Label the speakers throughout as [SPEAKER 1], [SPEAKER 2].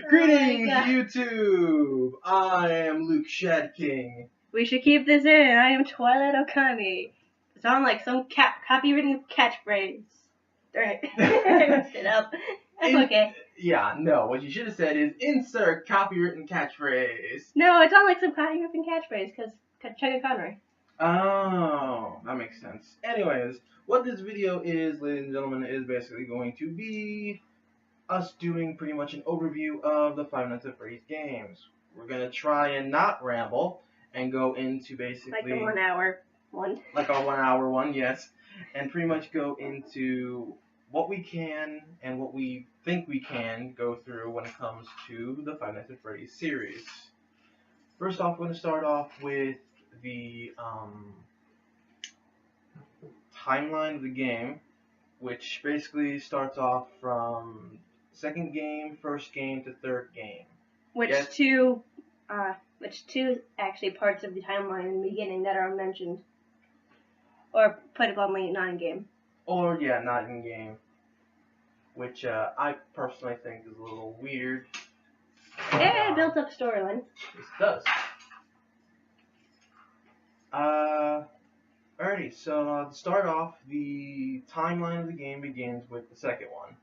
[SPEAKER 1] Greetings, YouTube! I am Luke Shadking.
[SPEAKER 2] We should keep this in. I am Twilight Okami. It sounds like some copywritten catchphrase. Alright. I messed it up. That's okay.
[SPEAKER 1] Yeah, no. What you should have said is insert copywritten catchphrase.
[SPEAKER 2] No, it sounds like some copywritten catchphrase because Chugga Conroy.
[SPEAKER 1] Oh, that makes sense. Anyways, what this video is, ladies and gentlemen, is basically going to be us doing pretty much an overview of the Five Nights at Freddy's games. We're going to try and not ramble and go into basically...
[SPEAKER 2] Like the 1 hour one.
[SPEAKER 1] Like our 1 hour one, yes. And pretty much go into what we can and what we think we can go through when it comes to the Five Nights at Freddy's series. First off, we're going to start off with the timeline of the game, which basically starts off from second game, first game to third game.
[SPEAKER 2] Which two actually parts of the timeline in the beginning that are mentioned, or put bluntly, not in game.
[SPEAKER 1] Or yeah, not in game, which I personally think is a little weird.
[SPEAKER 2] Yeah, it built up storyline.
[SPEAKER 1] It does. Alrighty, so to start off, the timeline of the game begins with the second one.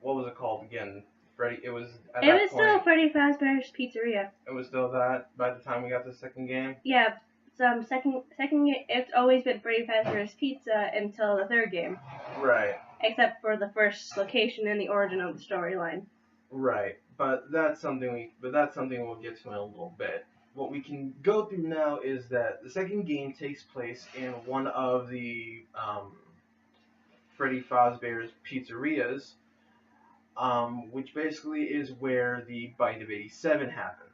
[SPEAKER 1] What was it called again? Freddy. It was. It
[SPEAKER 2] was still Freddy Fazbear's Pizzeria.
[SPEAKER 1] It was still that by the time we got to the second game.
[SPEAKER 2] Yeah, second. It's always been Freddy Fazbear's Pizza until the third game.
[SPEAKER 1] Right.
[SPEAKER 2] Except for the first location and the origin of the storyline.
[SPEAKER 1] Right, but that's something we'll get to in a little bit. What we can go through now is that the second game takes place in one of the Freddy Fazbear's pizzerias, which basically is where the Bite of 87 happened.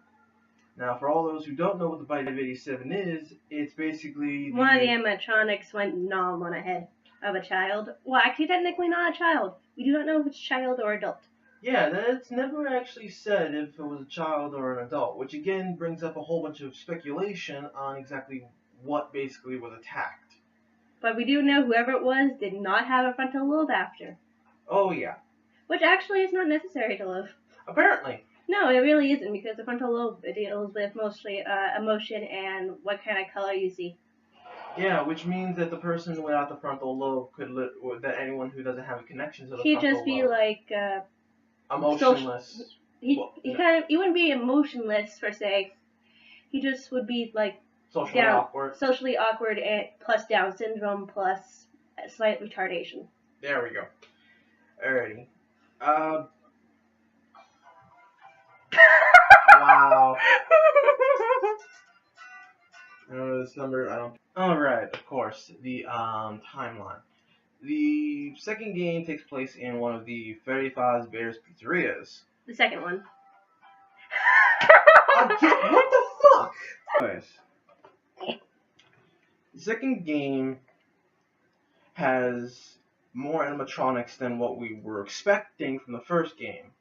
[SPEAKER 1] Now, for all those who don't know what the Bite of 87 is, it's basically
[SPEAKER 2] one of the animatronics went nom on a head of a child. Well, actually, technically not a child. We do not know if it's child or adult.
[SPEAKER 1] Yeah, that's never actually said if it was a child or an adult, which again brings up a whole bunch of speculation on exactly what basically was attacked.
[SPEAKER 2] But we do know whoever it was did not have a frontal lobe after.
[SPEAKER 1] Oh, yeah.
[SPEAKER 2] Which actually is not necessary to live.
[SPEAKER 1] Apparently.
[SPEAKER 2] No, it really isn't, because the frontal lobe deals with mostly emotion and what kind of color you see.
[SPEAKER 1] Yeah, which means that the person without the frontal lobe could live, or that anyone who doesn't have a connection to the frontal lobe.
[SPEAKER 2] He'd just be like...
[SPEAKER 1] emotionless.
[SPEAKER 2] He wouldn't be emotionless per se. He just would be like socially awkward, and plus Down syndrome, plus slight retardation.
[SPEAKER 1] There we go. Alrighty. Wow. I don't know this number. I don't. Alright, of course, the timeline. The second game takes place in one of the Freddy Fazbear's pizzerias.
[SPEAKER 2] The second one.
[SPEAKER 1] What the fuck? Anyways, the second game has more animatronics than what we were expecting from the first game,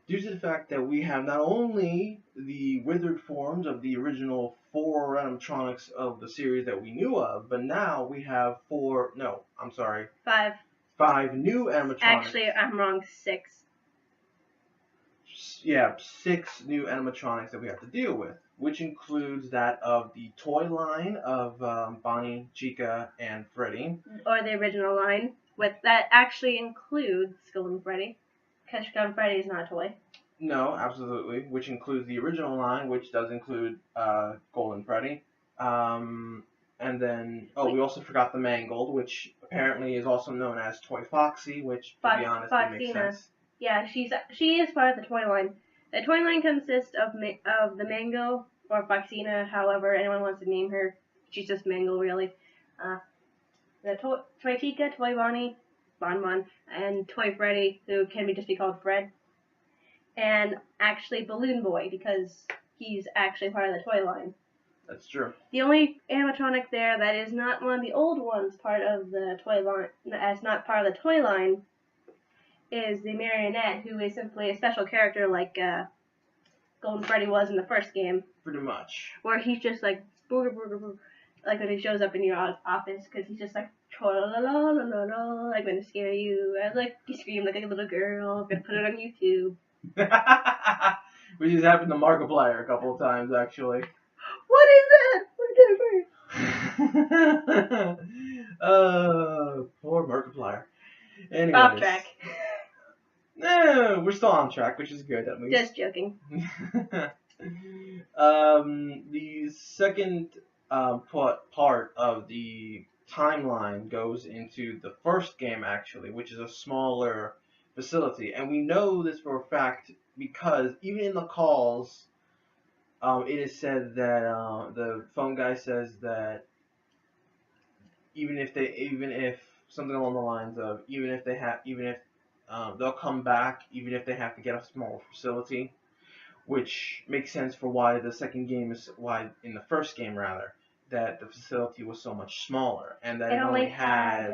[SPEAKER 1] due to the fact that we have not only the withered forms of the original 4 animatronics of the series that we knew of, but now we have 5 new animatronics.
[SPEAKER 2] Actually, I'm wrong, 6.
[SPEAKER 1] Yeah, 6 new animatronics that we have to deal with, which includes that of the toy line of Bonnie, Chica, and Freddy.
[SPEAKER 2] Or the original line, that actually includes Golden Freddy, because Golden Freddy is not a toy.
[SPEAKER 1] No, absolutely, which includes the original line, which does include Golden Freddy. And then, we also forgot the Mangled, which apparently is also known as Toy Foxy, which, to be honest, makes sense.
[SPEAKER 2] Yeah, she is part of the toy line. The toy line consists of the Mango, or Foxina, however anyone wants to name her. She's just Mango, really. The Toy Chica, Toy Bonnie, Bon, and Toy Freddy, who can just be called Fred. And actually Balloon Boy, because he's actually part of the toy line.
[SPEAKER 1] That's true.
[SPEAKER 2] The only animatronic there that is not one of the old ones part of the toy line, as not part of the toy line, is the Marionette, who is simply a special character like Golden Freddy was in the first game.
[SPEAKER 1] Pretty much.
[SPEAKER 2] Where he's just like, like when he shows up in your office, because he's just like, tra-la-la-la-la-la, I'm gonna scare you. I like you scream like a little girl. I'm gonna put it on YouTube.
[SPEAKER 1] We just happened to Markiplier a couple of times, actually.
[SPEAKER 2] What is that? Whatever.
[SPEAKER 1] Poor Markiplier. Anyways.
[SPEAKER 2] Off track.
[SPEAKER 1] No, we're still on track, which is good at least.
[SPEAKER 2] Just joking.
[SPEAKER 1] The second part of the timeline goes into the first game, actually, which is a smaller facility. And we know this for a fact because even in the calls, it is said that the phone guy says that even if something along the lines of even if they'll come back even if they have to get a small facility, which makes sense for why the second game is why in the first game rather that the facility was so much smaller and that
[SPEAKER 2] it only had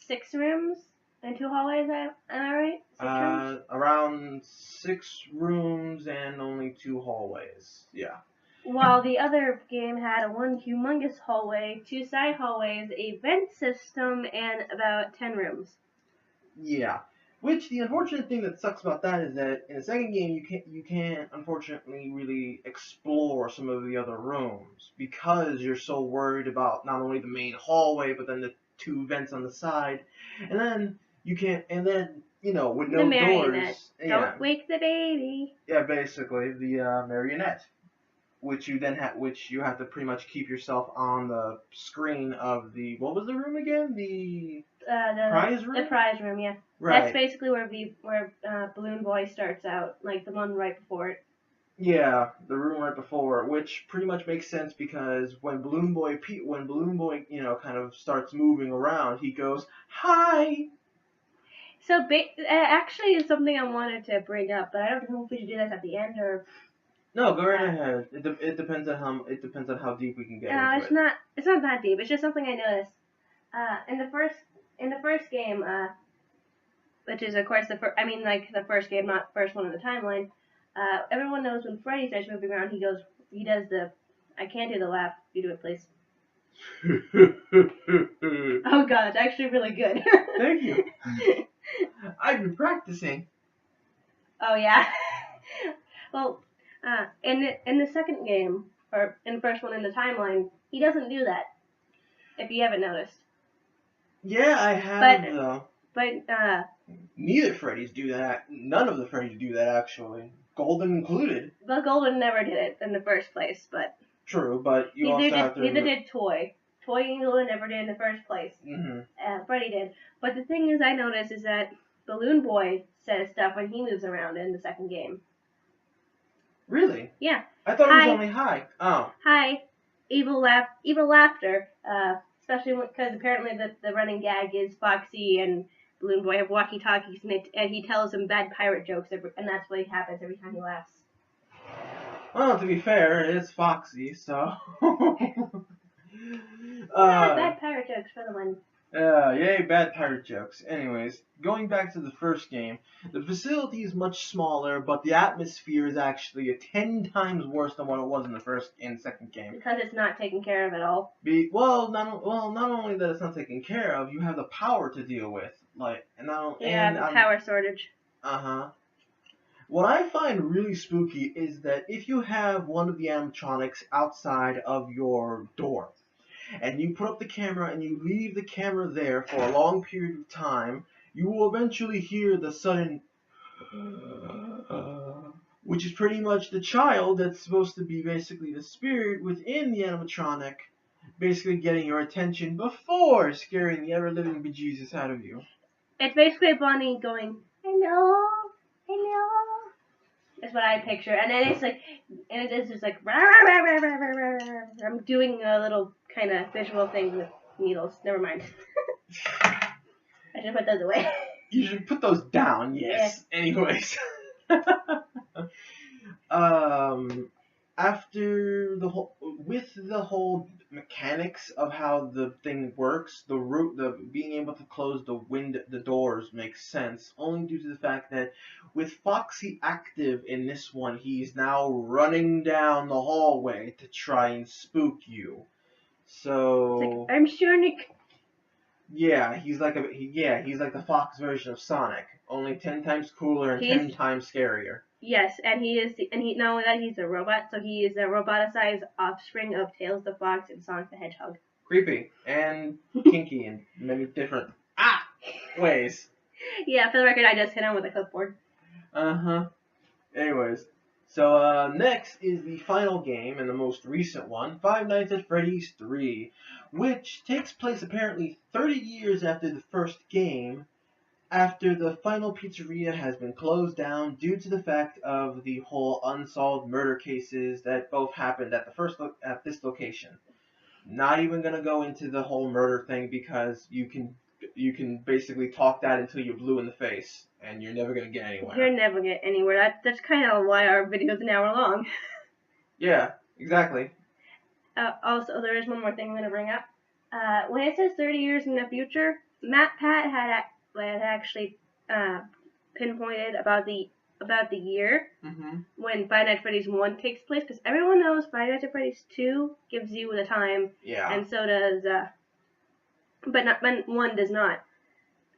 [SPEAKER 2] 6 rooms and 2 hallways. Am I right? 6 rooms?
[SPEAKER 1] Around 6 rooms and only 2 hallways. Yeah.
[SPEAKER 2] While the other game had one humongous hallway, 2 side hallways, a vent system, and about 10 rooms.
[SPEAKER 1] Yeah. Which the unfortunate thing that sucks about that is that in the second game you can't unfortunately really explore some of the other rooms because you're so worried about not only the main hallway but then the 2 vents on the side, and then you can't with no
[SPEAKER 2] the Marionette.
[SPEAKER 1] doors.
[SPEAKER 2] Don't wake the baby.
[SPEAKER 1] Yeah, basically the Marionette, which you have to pretty much keep yourself on the screen of the what was the room again? The prize room.
[SPEAKER 2] The prize room, yeah.
[SPEAKER 1] Right.
[SPEAKER 2] That's basically where Balloon Boy starts out, like the one right before it.
[SPEAKER 1] Yeah, the room right before, which pretty much makes sense because when Balloon Boy kind of starts moving around, he goes, "Hi."
[SPEAKER 2] So actually, it's something I wanted to bring up, but I don't know if we should do this at the end or.
[SPEAKER 1] No, go right ahead. It depends on how deep we can get into
[SPEAKER 2] it. It's not that deep. It's just something I noticed. In the first game, which is of course the first game, not the first one in the timeline. Everyone knows when Freddy starts moving around, he does the. I can't do the laugh. You do it, please. Oh God, it's actually really good.
[SPEAKER 1] Thank you. I've been practicing.
[SPEAKER 2] Oh yeah. Well, in the second game, or in the first one in the timeline, he doesn't do that. If you haven't noticed.
[SPEAKER 1] Yeah, I have though.
[SPEAKER 2] But
[SPEAKER 1] neither Freddys do that. None of the Freddys do that actually. Golden included.
[SPEAKER 2] Well, Golden never did it in the first place, but.
[SPEAKER 1] True, but
[SPEAKER 2] neither did Toy. Toy and Golden never did in the first place.
[SPEAKER 1] Mm-hmm.
[SPEAKER 2] Freddy did. But the thing is, I noticed is that Balloon Boy says stuff when he moves around in the second game.
[SPEAKER 1] Really?
[SPEAKER 2] Yeah.
[SPEAKER 1] I thought it was only hi. Oh.
[SPEAKER 2] Hi. Evil laughter. Especially because apparently the running gag is Foxy and Balloon Boy have walkie-talkies and he tells them bad pirate jokes and that's what happens every time he laughs.
[SPEAKER 1] Well, to be fair, it is Foxy, so.
[SPEAKER 2] Bad pirate jokes for the win.
[SPEAKER 1] Yay, bad pirate jokes. Anyways, going back to the first game, the facility is much smaller, but the atmosphere is actually 10 times worse than what it was in the second game.
[SPEAKER 2] Because it's not taken care of at all.
[SPEAKER 1] Not only that it's not taken care of, you have the power to deal with,
[SPEAKER 2] power shortage.
[SPEAKER 1] What I find really spooky is that if you have one of the animatronics outside of your door, and you put up the camera and you leave the camera there for a long period of time, you will eventually hear the sudden which is pretty much the child that's supposed to be basically the spirit within the animatronic, basically getting your attention before scaring the ever-living bejesus out of you.
[SPEAKER 2] It's basically a bunny going, hello, hello. That's what I picture. And then it's just like, rah, rah, rah, rah, rah, rah, rah. I'm doing a little kind of visual thing with needles. Never mind. I should put those away.
[SPEAKER 1] You should put those down, yes. Yeah. Anyways. With the whole mechanics of how the thing works, the being able to close the doors makes sense, only due to the fact that with Foxy active in this one, he's now running down the hallway to try and spook you. So
[SPEAKER 2] I'm sure Nick.
[SPEAKER 1] Yeah, he's like he's like the Fox version of Sonic, only 10 times cooler and 10 times scarier.
[SPEAKER 2] Yes, and he not only that, he's a robot, so he is a roboticized offspring of Tails the Fox and Sonic the Hedgehog.
[SPEAKER 1] Creepy and kinky in many different ways.
[SPEAKER 2] Yeah, for the record, I just hit him with a clipboard.
[SPEAKER 1] Anyways, so next is the final game and the most recent one, Five Nights at Freddy's 3, which takes place apparently 30 years after the first game, after the final pizzeria has been closed down due to the fact of the whole unsolved murder cases that both happened at at this location. Not even gonna go into the whole murder thing because you can basically talk that until you're blue in the face and you're never gonna get anywhere.
[SPEAKER 2] You'll never get anywhere. That's kind of why our video's an hour long.
[SPEAKER 1] Yeah, exactly.
[SPEAKER 2] Also, there is one more thing I'm gonna bring up. When it says 30 years in the future, Pat had actually pinpointed about the year when Five Nights at Freddy's 1 takes place, because everyone knows Five Nights at Freddy's 2 gives you the time, and so does, but 1 does not.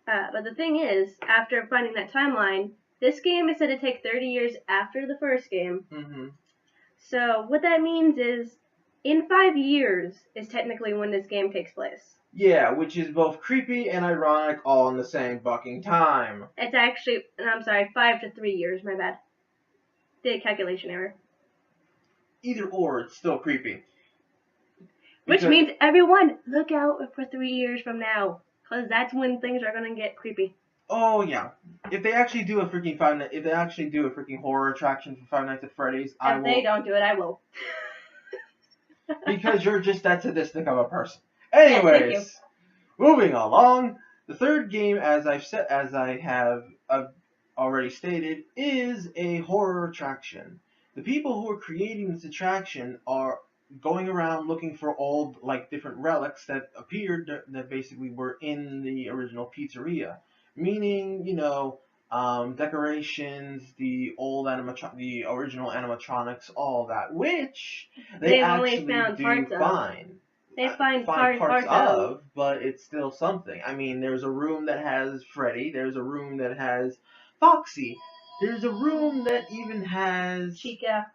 [SPEAKER 2] But the thing is, after finding that timeline, this game is said to take 30 years after the first game. So what that means is, in 5 years is technically when this game takes place.
[SPEAKER 1] Yeah, which is both creepy and ironic all in the same fucking time.
[SPEAKER 2] It's actually, I'm sorry, 5 to 3 years, my bad. Did a calculation error.
[SPEAKER 1] Either or, it's still creepy.
[SPEAKER 2] Which means, everyone, look out for 3 years from now. Because that's when things are going to get creepy.
[SPEAKER 1] Oh, yeah. If they actually do a freaking horror attraction for Five Nights at Freddy's, I will.
[SPEAKER 2] If they don't do it, I will.
[SPEAKER 1] Because you're just that sadistic of a person. Anyways, moving along, the third game, as I have already stated, is a horror attraction. The people who are creating this attraction are going around looking for old, different relics that appeared that basically were in the original pizzeria. Meaning, decorations, the original animatronics, all that, which they actually do find.
[SPEAKER 2] They find
[SPEAKER 1] parts of, but it's still something. I mean, there's a room that has Freddy. There's a room that has Foxy. There's a room that even has
[SPEAKER 2] Chica.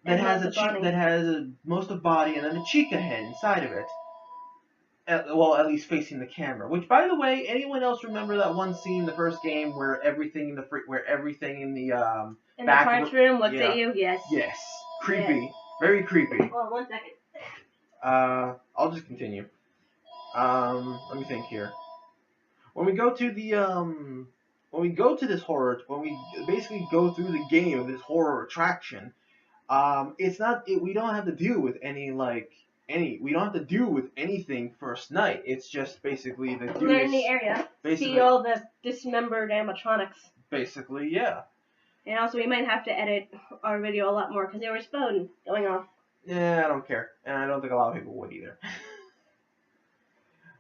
[SPEAKER 1] That has most of body and then a Chica head inside of it. At least facing the camera. Which, by the way, anyone else remember that one scene in the first game where everything in the
[SPEAKER 2] parts room looks at you? Yes.
[SPEAKER 1] Yes. Creepy. Yes. Very creepy.
[SPEAKER 2] Hold on 1 second.
[SPEAKER 1] I'll just continue. Let me think here. When we go to basically go through the game of this horror attraction, we don't have to deal with we don't have to deal with anything first night. It's just basically
[SPEAKER 2] we're in the area. See all the dismembered animatronics.
[SPEAKER 1] Basically, yeah.
[SPEAKER 2] And also, we might have to edit our video a lot more because there was phone going off.
[SPEAKER 1] Yeah, I don't care. And I don't think a lot of people would either.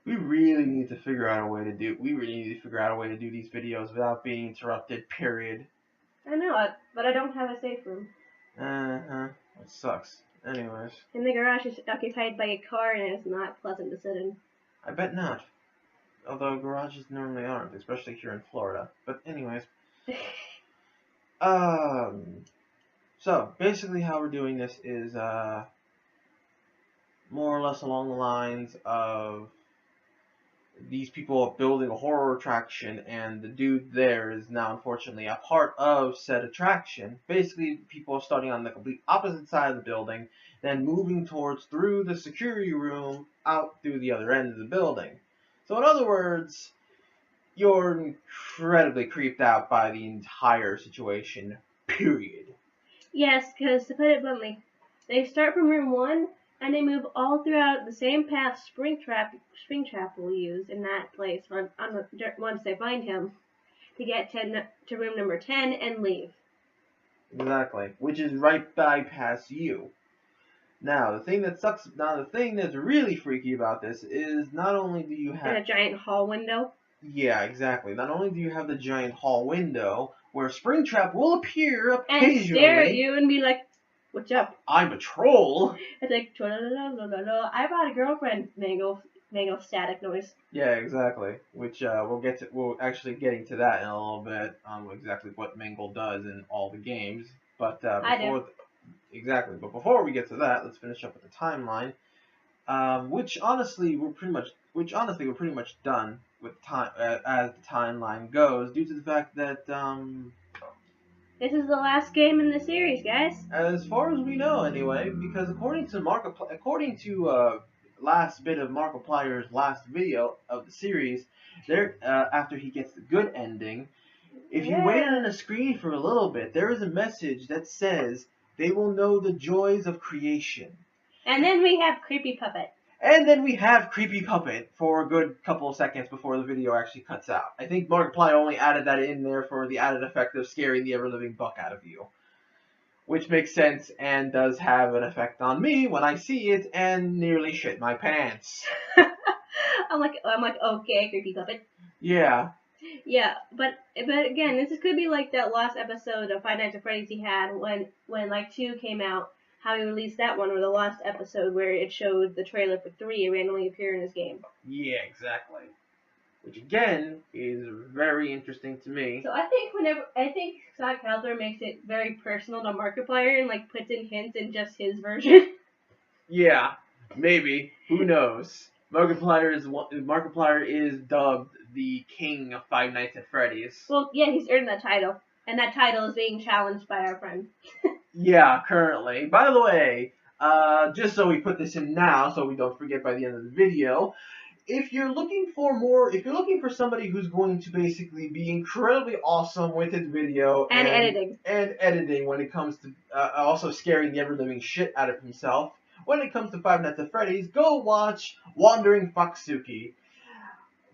[SPEAKER 1] We really need to figure out a way to do these videos without being interrupted, period.
[SPEAKER 2] I know it, but I don't have a safe room.
[SPEAKER 1] It sucks. Anyways.
[SPEAKER 2] And the garage is occupied by a car and it's not pleasant to sit in.
[SPEAKER 1] I bet not. Although garages normally aren't, especially here in Florida. But anyways. So, basically how we're doing this is, more or less along the lines of these people are building a horror attraction, and the dude there is now, unfortunately, a part of said attraction. Basically, people are starting on the complete opposite side of the building, then moving through the security room, out through the other end of the building. So, in other words, you're incredibly creeped out by the entire situation, period.
[SPEAKER 2] Yes, because to put it bluntly, they start from room 1 and they move all throughout the same path Springtrap will use in that place once they find him to get to room number 10 and leave.
[SPEAKER 1] Exactly, which is right bypass you. Now, the thing that's really freaky about this is not only do you have
[SPEAKER 2] a giant hall window.
[SPEAKER 1] Yeah, exactly. Not only do you have the giant hall window where Springtrap will appear occasionally
[SPEAKER 2] and stare at you and be like, "What's up?
[SPEAKER 1] I'm a troll."
[SPEAKER 2] It's like, I brought a girlfriend, Mango. Mangle static noise.
[SPEAKER 1] Yeah, exactly. Which we'll actually getting to that in a little bit. Exactly what Mangle does in all the games. But
[SPEAKER 2] I do.
[SPEAKER 1] exactly. But before we get to that, let's finish up with the timeline. Which honestly we're pretty much done with time as the timeline goes, due to the fact that
[SPEAKER 2] This is the last game in the series, guys.
[SPEAKER 1] as far as we know anyway, because according to last bit of Markiplier's last video of the series, there after he gets the good ending, if you wait on a screen for a little bit, there is a message that says they will know the joys of creation.
[SPEAKER 2] And then we have Creepy Puppet.
[SPEAKER 1] And then we have Creepy Puppet for a good couple of seconds before the video actually cuts out. I think Markiplier only added that in there for the added effect of scaring the ever-living buck out of you. Which makes sense and does have an effect on me when I see it and nearly shit my pants.
[SPEAKER 2] I'm like, okay, Creepy Puppet.
[SPEAKER 1] Yeah.
[SPEAKER 2] Yeah, but again, this could be like that last episode of Five Nights at Freddy's he had when like 2 came out. How he released that one, or the last episode where it showed the trailer for 3 randomly appear in his game.
[SPEAKER 1] Yeah, exactly. Which again is very interesting to me.
[SPEAKER 2] So I think Scott Calder makes it very personal to Markiplier and like puts in hints in just his version.
[SPEAKER 1] Yeah, maybe. Who knows? Markiplier is dubbed the king of Five Nights at Freddy's.
[SPEAKER 2] Well, yeah, he's earned that title, and that title is being challenged by our friend.
[SPEAKER 1] Yeah, currently. By the way, just so we put this in now, so we don't forget by the end of the video, if you're looking for somebody who's going to basically be incredibly awesome with his video
[SPEAKER 2] and
[SPEAKER 1] editing when it comes to also scaring the ever-living shit out of himself, when it comes to Five Nights at Freddy's, go watch Wandering Foxsuki.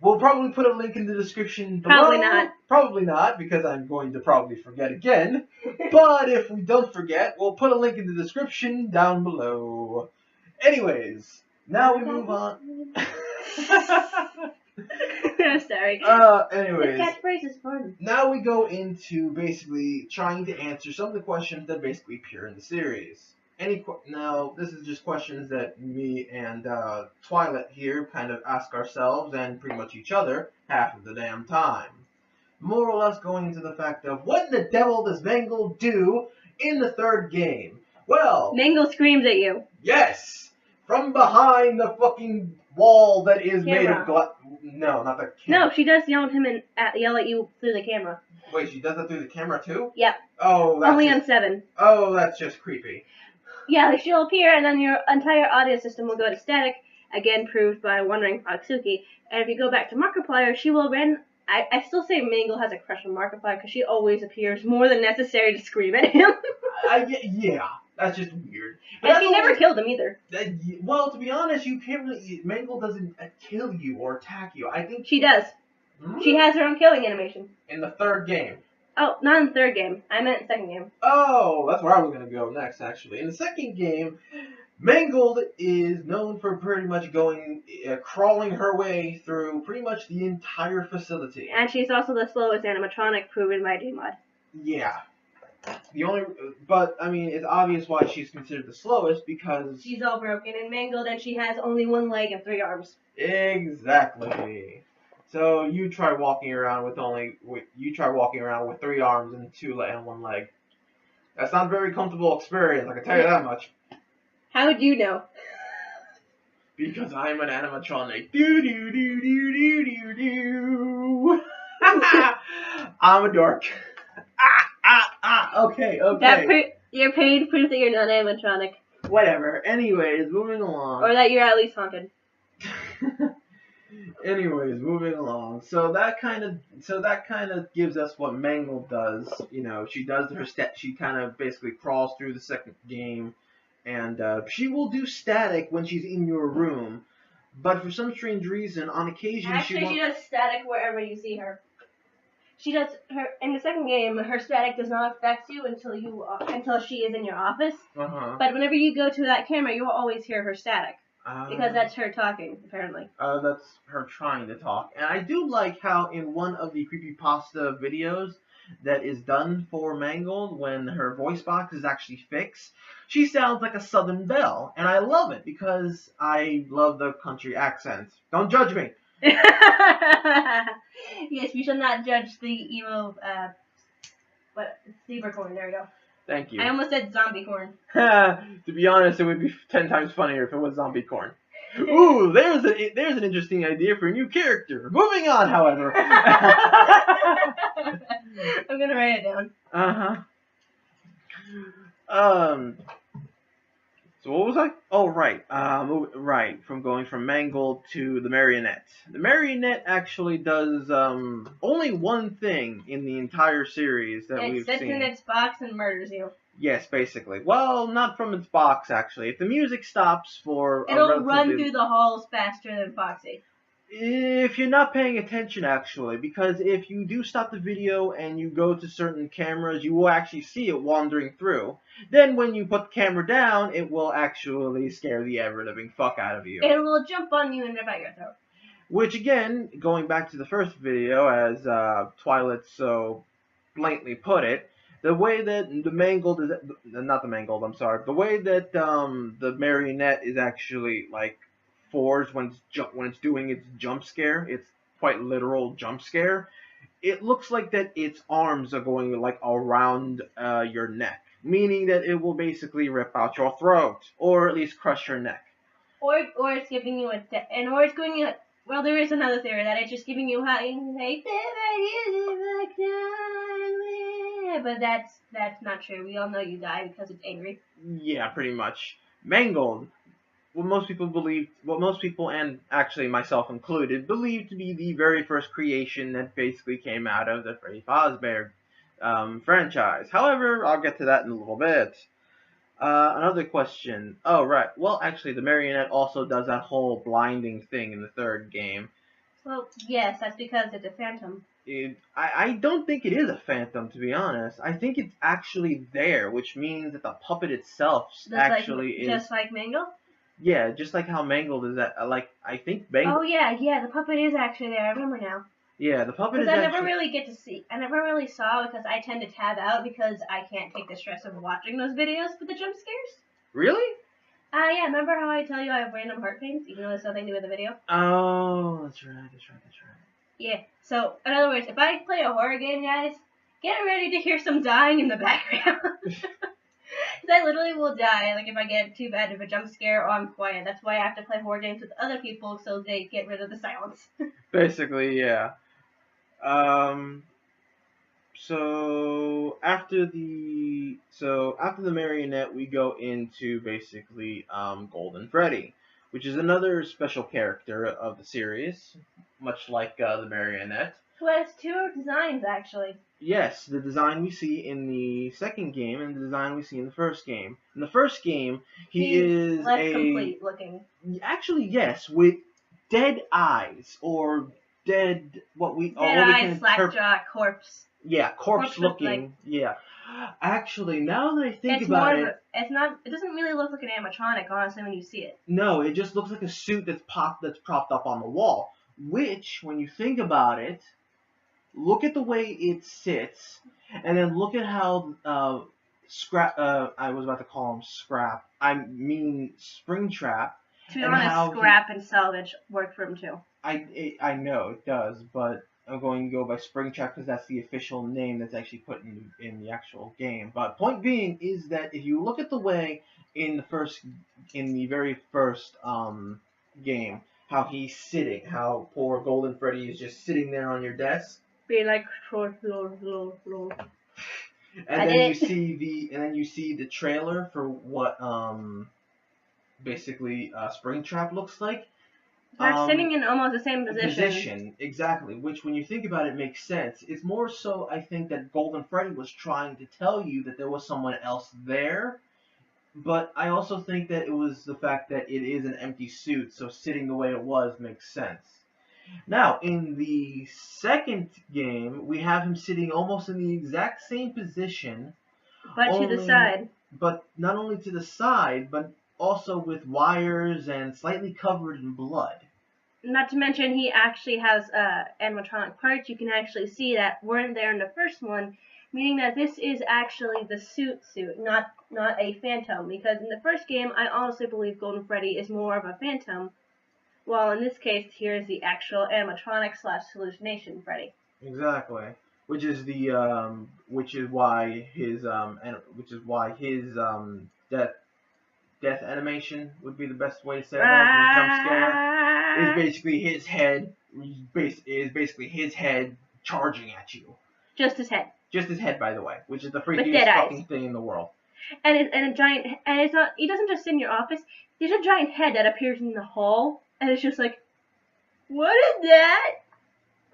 [SPEAKER 1] We'll probably put a link in the description below.
[SPEAKER 2] Probably not.
[SPEAKER 1] Probably not, because I'm going to probably forget again. But if we don't forget, we'll put a link in the description down below. Anyways, now we move on.
[SPEAKER 2] I'm sorry.
[SPEAKER 1] Anyways.
[SPEAKER 2] The catchphrase is fun.
[SPEAKER 1] Now we go into basically trying to answer some of the questions that basically appear in the series. Now, this is just questions that me and Twilight here kind of ask ourselves and pretty much each other half of the damn time. More or less going into the fact of what in the devil does Mangle do in the third game? Well,
[SPEAKER 2] Mangle screams at you.
[SPEAKER 1] Yes! From behind the fucking wall that is made of glass. No, not the camera.
[SPEAKER 2] No, she does yell at him and yell at you through the camera.
[SPEAKER 1] Wait, she does that through the camera too?
[SPEAKER 2] Yep.
[SPEAKER 1] Oh, that's
[SPEAKER 2] only on 7.
[SPEAKER 1] Oh, that's just creepy.
[SPEAKER 2] Yeah, like she'll appear and then your entire audio system will go to static, again proved by Wandering Foxsuki. And if you go back to Markiplier, she will I still say Mangle has a crush on Markiplier because she always appears more than necessary to scream at him.
[SPEAKER 1] Yeah, that's just weird. But
[SPEAKER 2] and she never killed him either.
[SPEAKER 1] Well, to be honest, you can't really. Mangle doesn't kill you or attack you. I think
[SPEAKER 2] she does. She has her own killing animation.
[SPEAKER 1] In the third game.
[SPEAKER 2] Oh, not in the third game. I meant the second game.
[SPEAKER 1] Oh, that's where I was going to go next, actually. In the second game, Mangled is known for pretty much crawling her way through pretty much the entire facility.
[SPEAKER 2] And she's also the slowest animatronic proven by Gmod.
[SPEAKER 1] Yeah. But I mean, it's obvious why she's considered the slowest because
[SPEAKER 2] she's all broken and mangled, and she has only 1 leg and 3 arms.
[SPEAKER 1] Exactly. So you try walking around with 3 arms and 1 leg. That's not a very comfortable experience, I can tell you that much.
[SPEAKER 2] How would you know?
[SPEAKER 1] Because I'm an animatronic. Do do do do do do do. I'm a dork. Okay.
[SPEAKER 2] You're paid proof that you're not animatronic.
[SPEAKER 1] Whatever. Anyways, moving along.
[SPEAKER 2] Or that you're at least haunted.
[SPEAKER 1] Anyways, moving along. So that kind of gives us what Mangle does. You know, she does her she kind of basically crawls through the second game, and she will do static when she's in your room. But for some strange reason, on occasion
[SPEAKER 2] she does static wherever you see her. She does her in the second game. Her static does not affect you until she is in your office. But whenever you go to that camera, you will always hear her static. Because that's her talking, apparently.
[SPEAKER 1] That's her trying to talk. And I do like how in one of the creepypasta videos, that is done for Mangold when her voice box is actually fixed. She sounds like a Southern belle, and I love it because I love the country accent. Don't judge me.
[SPEAKER 2] Yes, we shall not judge the evil, zebra corn. There we go.
[SPEAKER 1] Thank you.
[SPEAKER 2] I almost said zombie corn.
[SPEAKER 1] To be honest, it would be 10 times funnier if it was zombie corn. Ooh, there's an interesting idea for a new character. Moving on, however.
[SPEAKER 2] I'm gonna write it down.
[SPEAKER 1] So what was I? Oh, right. Right. From going from Mangold to the Marionette. The Marionette actually does only one thing in the entire series that we've seen.
[SPEAKER 2] It sits in its box and murders you.
[SPEAKER 1] Yes, basically. Well, not from its box, actually. If the music stops for
[SPEAKER 2] it'll run through the halls faster than Foxy.
[SPEAKER 1] If you're not paying attention, actually, because if you do stop the video and you go to certain cameras, you will actually see it wandering through. Then when you put the camera down, it will actually scare the ever-living fuck out of you.
[SPEAKER 2] It will jump on you and rip out your throat.
[SPEAKER 1] Which, again, going back to the first video, as Twilight so blatantly put it, the way that the Mangold is, not the Mangold, I'm sorry, the way that the Marionette is actually, like, forged when it's doing its jump scare, its quite literal jump scare, it looks like that its arms are going, like, around your neck, meaning that it will basically rip out your throat, or at least crush your neck.
[SPEAKER 2] Or it's giving you or it's going you. Well, there is another theory that it's just giving you but that's not true. We all know you die because it's angry.
[SPEAKER 1] Yeah, pretty much. Mangold, what most people and actually myself included believe to be the very first creation that basically came out of the Freddy Fazbear franchise. However, I'll get to that in a little bit. Another question. Oh, right. Well, actually, the Marionette also does that whole blinding thing in the third game.
[SPEAKER 2] Well, yes, that's because it's a phantom.
[SPEAKER 1] I don't think it is a phantom, to be honest. I think it's actually there, which means that the puppet itself is...
[SPEAKER 2] Just like Mangold?
[SPEAKER 1] Yeah, just like how Mangold is that, I think Mangold...
[SPEAKER 2] Oh, yeah, the puppet is actually there. I remember now.
[SPEAKER 1] Yeah, the puppet is
[SPEAKER 2] actually... Because I never really saw because I tend to tab out because I can't take the stress of watching those videos for the jump scares.
[SPEAKER 1] Really?
[SPEAKER 2] Yeah, remember how I tell you I have random heart pains, even though there's nothing to do with the video?
[SPEAKER 1] Oh, that's right.
[SPEAKER 2] Yeah, so, in other words, if I play a horror game, guys, get ready to hear some dying in the background. Because I literally will die, like, if I get too bad of a jump scare or I'm quiet. That's why I have to play horror games with other people, so they get rid of the silence.
[SPEAKER 1] Basically, yeah. So after the Marionette, we go into basically Golden Freddy, which is another special character of the series, much like the Marionette.
[SPEAKER 2] Who has two designs, actually.
[SPEAKER 1] Yes, the design we see in the second game and the design we see in the first game. In the first game, he's
[SPEAKER 2] less complete looking.
[SPEAKER 1] Actually, yes, with dead eyes or dead
[SPEAKER 2] eyes, slack-jaw, corpse.
[SPEAKER 1] Yeah, corpse looking. Yeah. Actually, now that I think about it,
[SPEAKER 2] it doesn't really look like an animatronic, honestly, when you see it.
[SPEAKER 1] No, it just looks like a suit that's propped up on the wall. Which, when you think about it, look at the way it sits, and then look at how Scrap. I was about to call him Scrap. I mean Springtrap.
[SPEAKER 2] To be honest, Scrap and Salvage work for him too.
[SPEAKER 1] I know it does, but I'm going to go by Springtrap because that's the official name that's actually put in the actual game. But point being is that if you look at the way in the very first game, how he's sitting, how poor Golden Freddy is just sitting there on your desk.
[SPEAKER 2] Be like
[SPEAKER 1] And then you see the trailer for what basically Springtrap looks like.
[SPEAKER 2] They're sitting in almost the same position.
[SPEAKER 1] Exactly, which when you think about it makes sense. It's more so, I think, that Golden Freddy was trying to tell you that there was someone else there, but I also think that it was the fact that it is an empty suit, so sitting the way it was makes sense. Now, in the second game, we have him sitting almost in the exact same position.
[SPEAKER 2] But to the side.
[SPEAKER 1] But not only to the side, but also with wires and slightly covered in blood.
[SPEAKER 2] not to mention, he actually has animatronic parts you can actually see that weren't there in the first one, meaning that this is actually the suit, not a phantom. Because in the first game, I honestly believe Golden Freddy is more of a phantom, while in this case, here's the actual animatronic / hallucination Freddy.
[SPEAKER 1] Exactly. Which is why his death animation would be the best way to say that. His jump scare is basically his head charging at you.
[SPEAKER 2] Just his head.
[SPEAKER 1] Just his head, by the way, which is the freakiest fucking thing in the world.
[SPEAKER 2] And a giant, and it's not. He doesn't just sit in your office. There's a giant head that appears in the hall, and it's just like, what is that?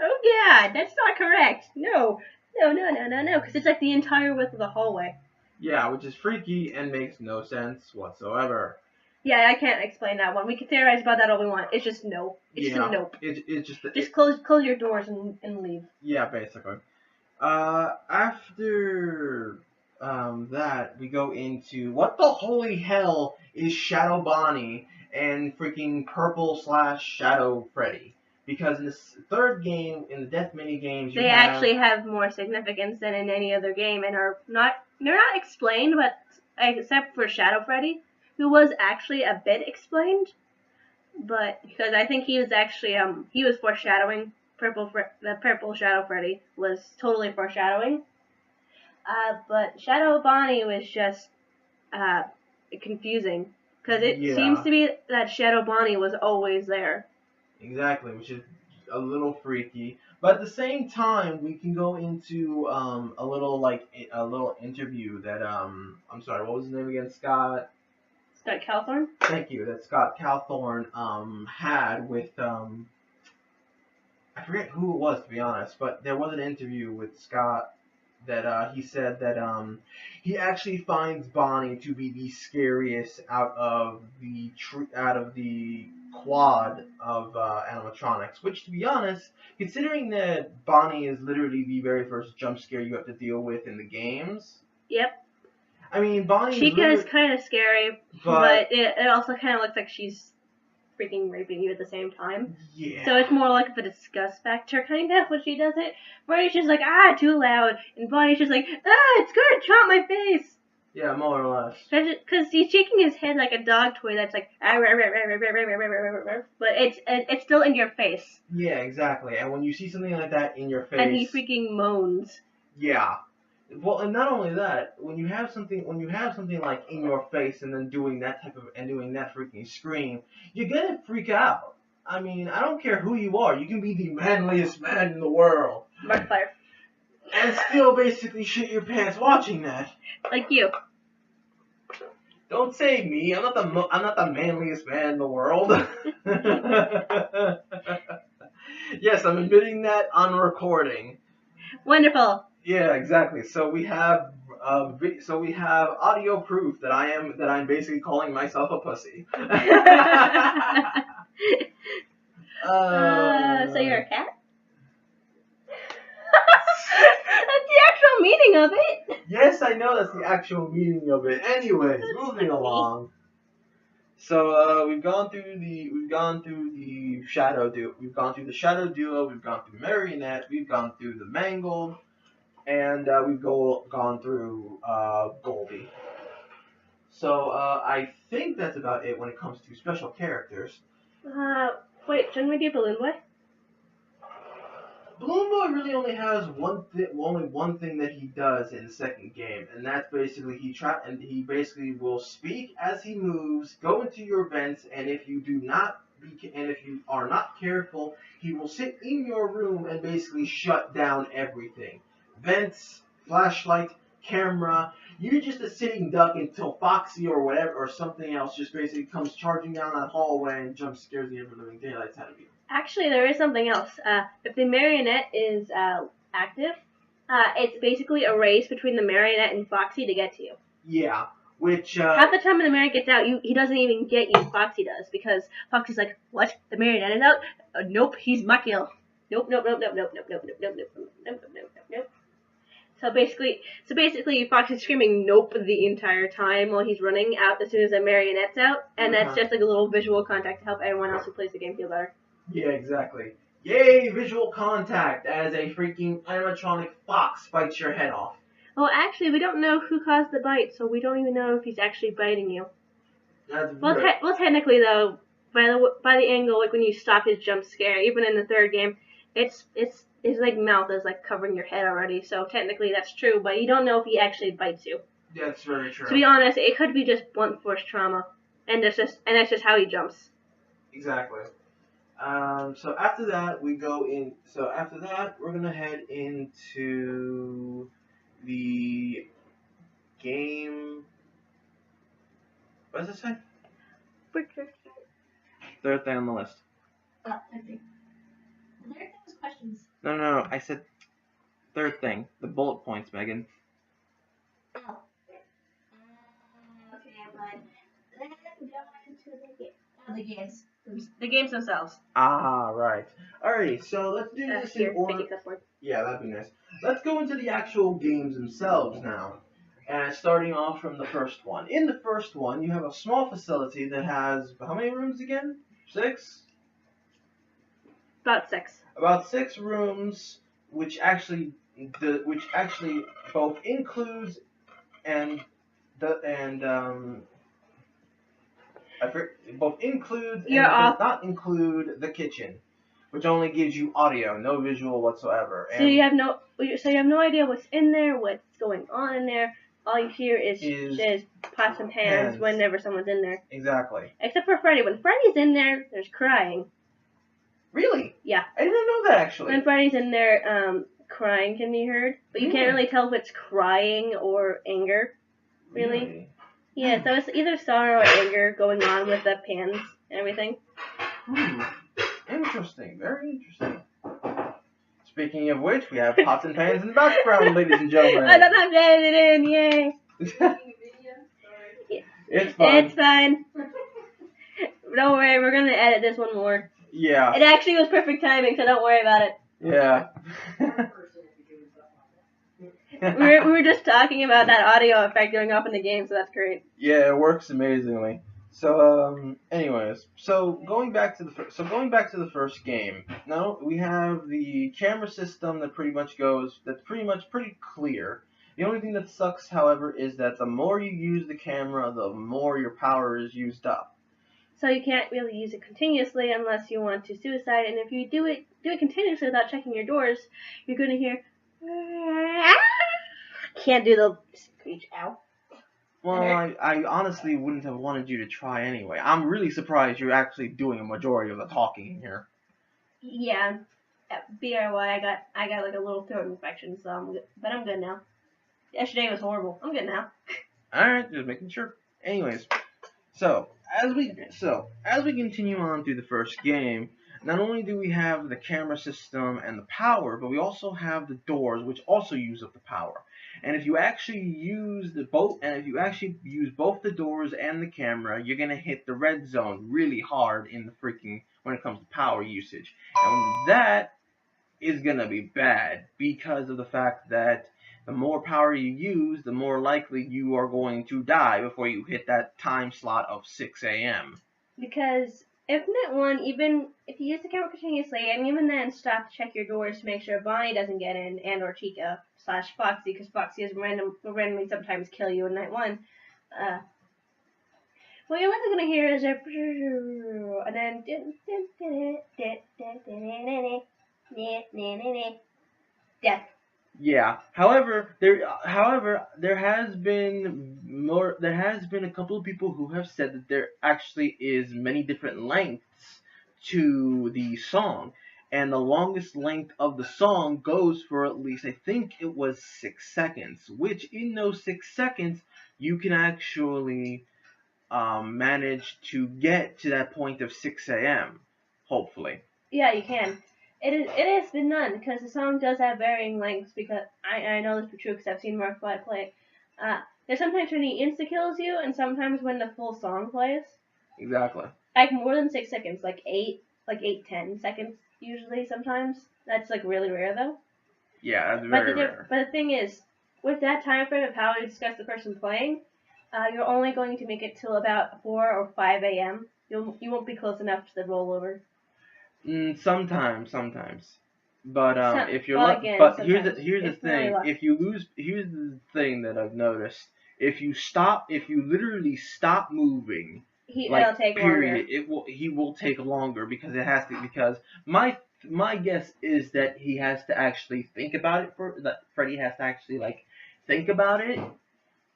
[SPEAKER 2] Oh God, that's not correct. No, because it's like the entire width of the hallway.
[SPEAKER 1] Yeah, which is freaky and makes no sense whatsoever.
[SPEAKER 2] Yeah, I can't explain that one. We can theorize about that all we want. It's just no. It's just a nope. Just close your doors and leave.
[SPEAKER 1] Yeah, basically. After that, we go into what the holy hell is Shadow Bonnie and freaking Purple / Shadow Freddy. Because in the third game, in the death mini games,
[SPEAKER 2] they actually have more significance than in any other game, and they're not explained, but except for Shadow Freddy, who was actually a bit explained, but because I think he was actually he was foreshadowing. The purple Shadow Freddy was totally foreshadowing, but Shadow Bonnie was just confusing because it seems to be that Shadow Bonnie was always there.
[SPEAKER 1] Exactly, which is a little freaky. But at the same time, we can go into a little interview that I'm sorry, what was his name again? Scott
[SPEAKER 2] Cawthon?
[SPEAKER 1] Thank you. That Scott Cawthon had with I forget who it was, to be honest, but there was an interview with Scott that he said that he actually finds Bonnie to be the scariest out of the quad of animatronics. Which, to be honest, considering that Bonnie is literally the very first jump scare you have to deal with in the games.
[SPEAKER 2] Yep.
[SPEAKER 1] I mean, Bonnie.
[SPEAKER 2] Chica is kind of scary, but it also kind of looks like she's freaking raping you at the same time.
[SPEAKER 1] Yeah.
[SPEAKER 2] So it's more like a disgust factor kind of when she does it. Freddy's just like, too loud, and Bonnie's just like, it's gonna chomp my face.
[SPEAKER 1] Yeah, more or less.
[SPEAKER 2] Because he's shaking his head like a dog toy that's like, but it's still in your face.
[SPEAKER 1] Yeah, exactly. And when you see something like that in your face,
[SPEAKER 2] and he freaking moans.
[SPEAKER 1] Yeah. Well, and not only that, when you have something like in your face and then doing that freaking scream, you're gonna freak out. I mean, I don't care who you are. You can be the manliest man in the world.
[SPEAKER 2] Markiplier.
[SPEAKER 1] And still basically shit your pants watching that.
[SPEAKER 2] Like you.
[SPEAKER 1] Don't say me. I'm not the manliest man in the world. Yes, I'm admitting that on recording.
[SPEAKER 2] Wonderful.
[SPEAKER 1] Yeah, exactly. So we have audio proof that I'm basically calling myself a pussy.
[SPEAKER 2] So you're a cat? That's the actual meaning of it.
[SPEAKER 1] Yes, I know that's the actual meaning of it. Anyways, moving along. So we've gone through the Shadow Duo. We've gone through the Shadow Duo. We've gone through Marionette. We've gone through the Mangled. And we've gone through Goldie. So I think that's about it when it comes to special characters.
[SPEAKER 2] Wait, shouldn't we do Balloon Boy?
[SPEAKER 1] Balloon Boy really only has only one thing that he does in the second game, and that's basically he basically will speak as he moves, go into your vents, and if you are not careful, he will sit in your room and basically shut down everything. Vents, flashlight, camera. You're just a sitting duck until Foxy or whatever or something else just basically comes charging down that hallway and jump scares the ever-living daylights out of you.
[SPEAKER 2] Actually, there is something else. If the Marionette is active, it's basically a race between the Marionette and Foxy to get to you.
[SPEAKER 1] Yeah, which
[SPEAKER 2] half the time when the Marionette gets out, he doesn't even get you. Foxy does, because Foxy's like, "What? The Marionette is out? Nope, he's my kill. Nope. So basically, Fox is screaming "nope" the entire time while he's running out as soon as the Marionette's out, and that's just like a little visual contact to help everyone else who plays the game feel better.
[SPEAKER 1] Yeah, exactly. Yay, visual contact as a freaking animatronic fox bites your head off.
[SPEAKER 2] Well, actually, we don't know who caused the bite, so we don't even know if he's actually biting you.
[SPEAKER 1] That's
[SPEAKER 2] Well,
[SPEAKER 1] very...
[SPEAKER 2] technically though, by the angle, like when you stop his jump scare, even in the third game, his like mouth is like covering your head already. So technically that's true, but you don't know if he actually bites you.
[SPEAKER 1] That's very
[SPEAKER 2] To
[SPEAKER 1] true.
[SPEAKER 2] be honest, it could be just blunt force trauma, and that's just how he jumps.
[SPEAKER 1] Exactly. So after that, we go in. So after that, we're gonna head into the game. What does it say? Third thing on the list.
[SPEAKER 2] Third thing. The third thing was questions.
[SPEAKER 1] No. I said third thing. The bullet points, Megan.
[SPEAKER 2] Oh. Okay, but then go into the games. The games themselves.
[SPEAKER 1] Ah, right. Alrighty, so let's do this in
[SPEAKER 2] Here,
[SPEAKER 1] order.
[SPEAKER 2] take a
[SPEAKER 1] Yeah, that'd be nice. Let's go into the actual games themselves now. And starting off from the first one. In the first one, you have a small facility that has how many rooms again? 6?
[SPEAKER 2] About 6.
[SPEAKER 1] About 6 rooms, which actually both includes and both includes and does not include the kitchen, which only gives you audio, no visual whatsoever.
[SPEAKER 2] So you have no idea what's in there, what's going on in there. All you hear is pots and pans whenever someone's in there.
[SPEAKER 1] Exactly.
[SPEAKER 2] Except for Freddy. When Freddy's in there, there's crying.
[SPEAKER 1] Really?
[SPEAKER 2] Yeah.
[SPEAKER 1] I didn't know that actually.
[SPEAKER 2] When Freddy's in there, crying can be heard, but you can't really tell if it's crying or anger. Really? Yeah, so it's either sorrow or anger going on with the pans and everything.
[SPEAKER 1] Interesting. Very interesting. Speaking of which, we have pots and pans in the background, ladies and gentlemen.
[SPEAKER 2] I don't have to edit it in, yay!
[SPEAKER 1] It's fine.
[SPEAKER 2] It's fine. Don't worry, we're gonna edit this one more.
[SPEAKER 1] Yeah.
[SPEAKER 2] It actually was perfect timing, so don't worry about it.
[SPEAKER 1] Yeah.
[SPEAKER 2] we were just talking about that audio effect going off in the game, so that's great.
[SPEAKER 1] Yeah, it works amazingly. So, anyways, going back to the first game. Now we have the camera system that that's pretty clear. The only thing that sucks, however, is that the more you use the camera, the more your power is used up.
[SPEAKER 2] So you can't really use it continuously unless you want to suicide, and if you do it continuously without checking your doors, you're gonna hear. Can't do the screech. Ow.
[SPEAKER 1] Well, I honestly wouldn't have wanted you to try anyway. I'm really surprised you're actually doing a majority of the talking in here.
[SPEAKER 2] Yeah, BRY, I got like a little throat infection, so I'm good, but I'm good now. Yesterday was horrible. I'm good now.
[SPEAKER 1] Alright, just making sure. Anyways, so as we continue on through the first game, not only do we have the camera system and the power, but we also have the doors, which also use up the power. And if you actually use both the doors and the camera, you're gonna hit the red zone really hard when it comes to power usage. And that is gonna be bad because of the fact that the more power you use, the more likely you are going to die before you hit that time slot of 6 a.m.
[SPEAKER 2] Because if net one, even if you use the camera continuously, and even then stop to check your doors to make sure Bonnie doesn't get in, and or Chica / Foxy, because Foxy will randomly sometimes kill you in night one. What you're likely gonna hear is and then death.
[SPEAKER 1] Yeah. However, there has been a couple of people who have said that there actually is many different lengths to the song, and the longest length of the song goes for at least, I think it was 6 seconds, which in those 6 seconds you can actually manage to get to that point of 6 a.m. hopefully.
[SPEAKER 2] Yeah, you can. It has been done because the song does have varying lengths. Because I know this is true because I've seen Markiplier play. There's sometimes when he insta kills you, and sometimes when the full song plays.
[SPEAKER 1] Exactly.
[SPEAKER 2] Like more than 6 seconds, like 10 seconds usually. Sometimes that's like really rare though.
[SPEAKER 1] Yeah, that's very rare.
[SPEAKER 2] But the thing is, with that time frame of how we discuss the person playing, you're only going to make it till about 4 or 5 a.m. You won't be close enough to the rollover.
[SPEAKER 1] Sometimes. But if you're
[SPEAKER 2] Well, again,
[SPEAKER 1] but
[SPEAKER 2] sometimes
[SPEAKER 1] here's the
[SPEAKER 2] it's really
[SPEAKER 1] thing.
[SPEAKER 2] luck.
[SPEAKER 1] If you lose, here's the thing that I've noticed. If you literally stop moving,
[SPEAKER 2] It'll take
[SPEAKER 1] period,
[SPEAKER 2] longer.
[SPEAKER 1] he will take longer because it has to because my guess is that he has to actually think about it that Freddy has to actually think about it.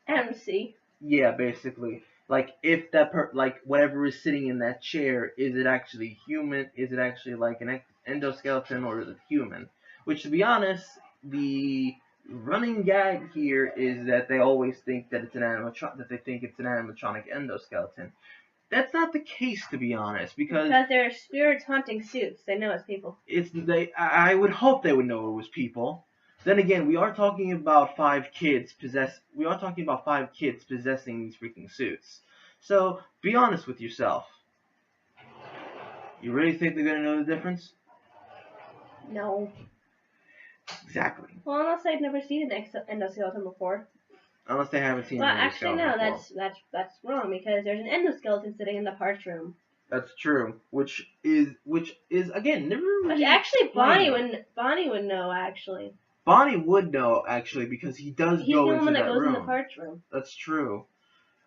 [SPEAKER 2] MC.
[SPEAKER 1] Yeah, basically. Like if that like whatever is sitting in that chair, is it actually human? Is it actually like an endoskeleton or is it human? Which to be honest, the running gag here is that they always think that it's an animatronic endoskeleton. That's not the case to be honest, because
[SPEAKER 2] there are spirits haunting suits. They know it's people.
[SPEAKER 1] I would hope they would know it was people. Then again, we are talking about five kids possessing these freaking suits. So be honest with yourself. You really think they're gonna know the difference?
[SPEAKER 2] No.
[SPEAKER 1] Exactly.
[SPEAKER 2] Well, unless I've never seen an endoskeleton before.
[SPEAKER 1] Unless they haven't seen
[SPEAKER 2] Well,
[SPEAKER 1] an
[SPEAKER 2] actually,
[SPEAKER 1] endoskeleton
[SPEAKER 2] no.
[SPEAKER 1] before.
[SPEAKER 2] That's wrong because there's an endoskeleton sitting in the parts room.
[SPEAKER 1] That's true. Which is again never really.
[SPEAKER 2] Which actually
[SPEAKER 1] explained.
[SPEAKER 2] Bonnie would know actually.
[SPEAKER 1] Bonnie would know actually because he does
[SPEAKER 2] He's
[SPEAKER 1] go
[SPEAKER 2] the
[SPEAKER 1] into
[SPEAKER 2] one that
[SPEAKER 1] that
[SPEAKER 2] goes
[SPEAKER 1] room.
[SPEAKER 2] in the parts room.
[SPEAKER 1] That's true.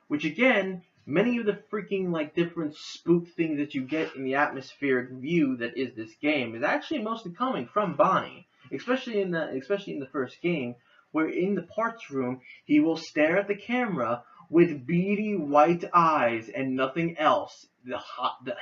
[SPEAKER 1] Which again, many of the freaking different spook things that you get in the atmospheric view that is this game is actually mostly coming from Bonnie. Especially in the first game, where in the parts room he will stare at the camera with beady white eyes and nothing else.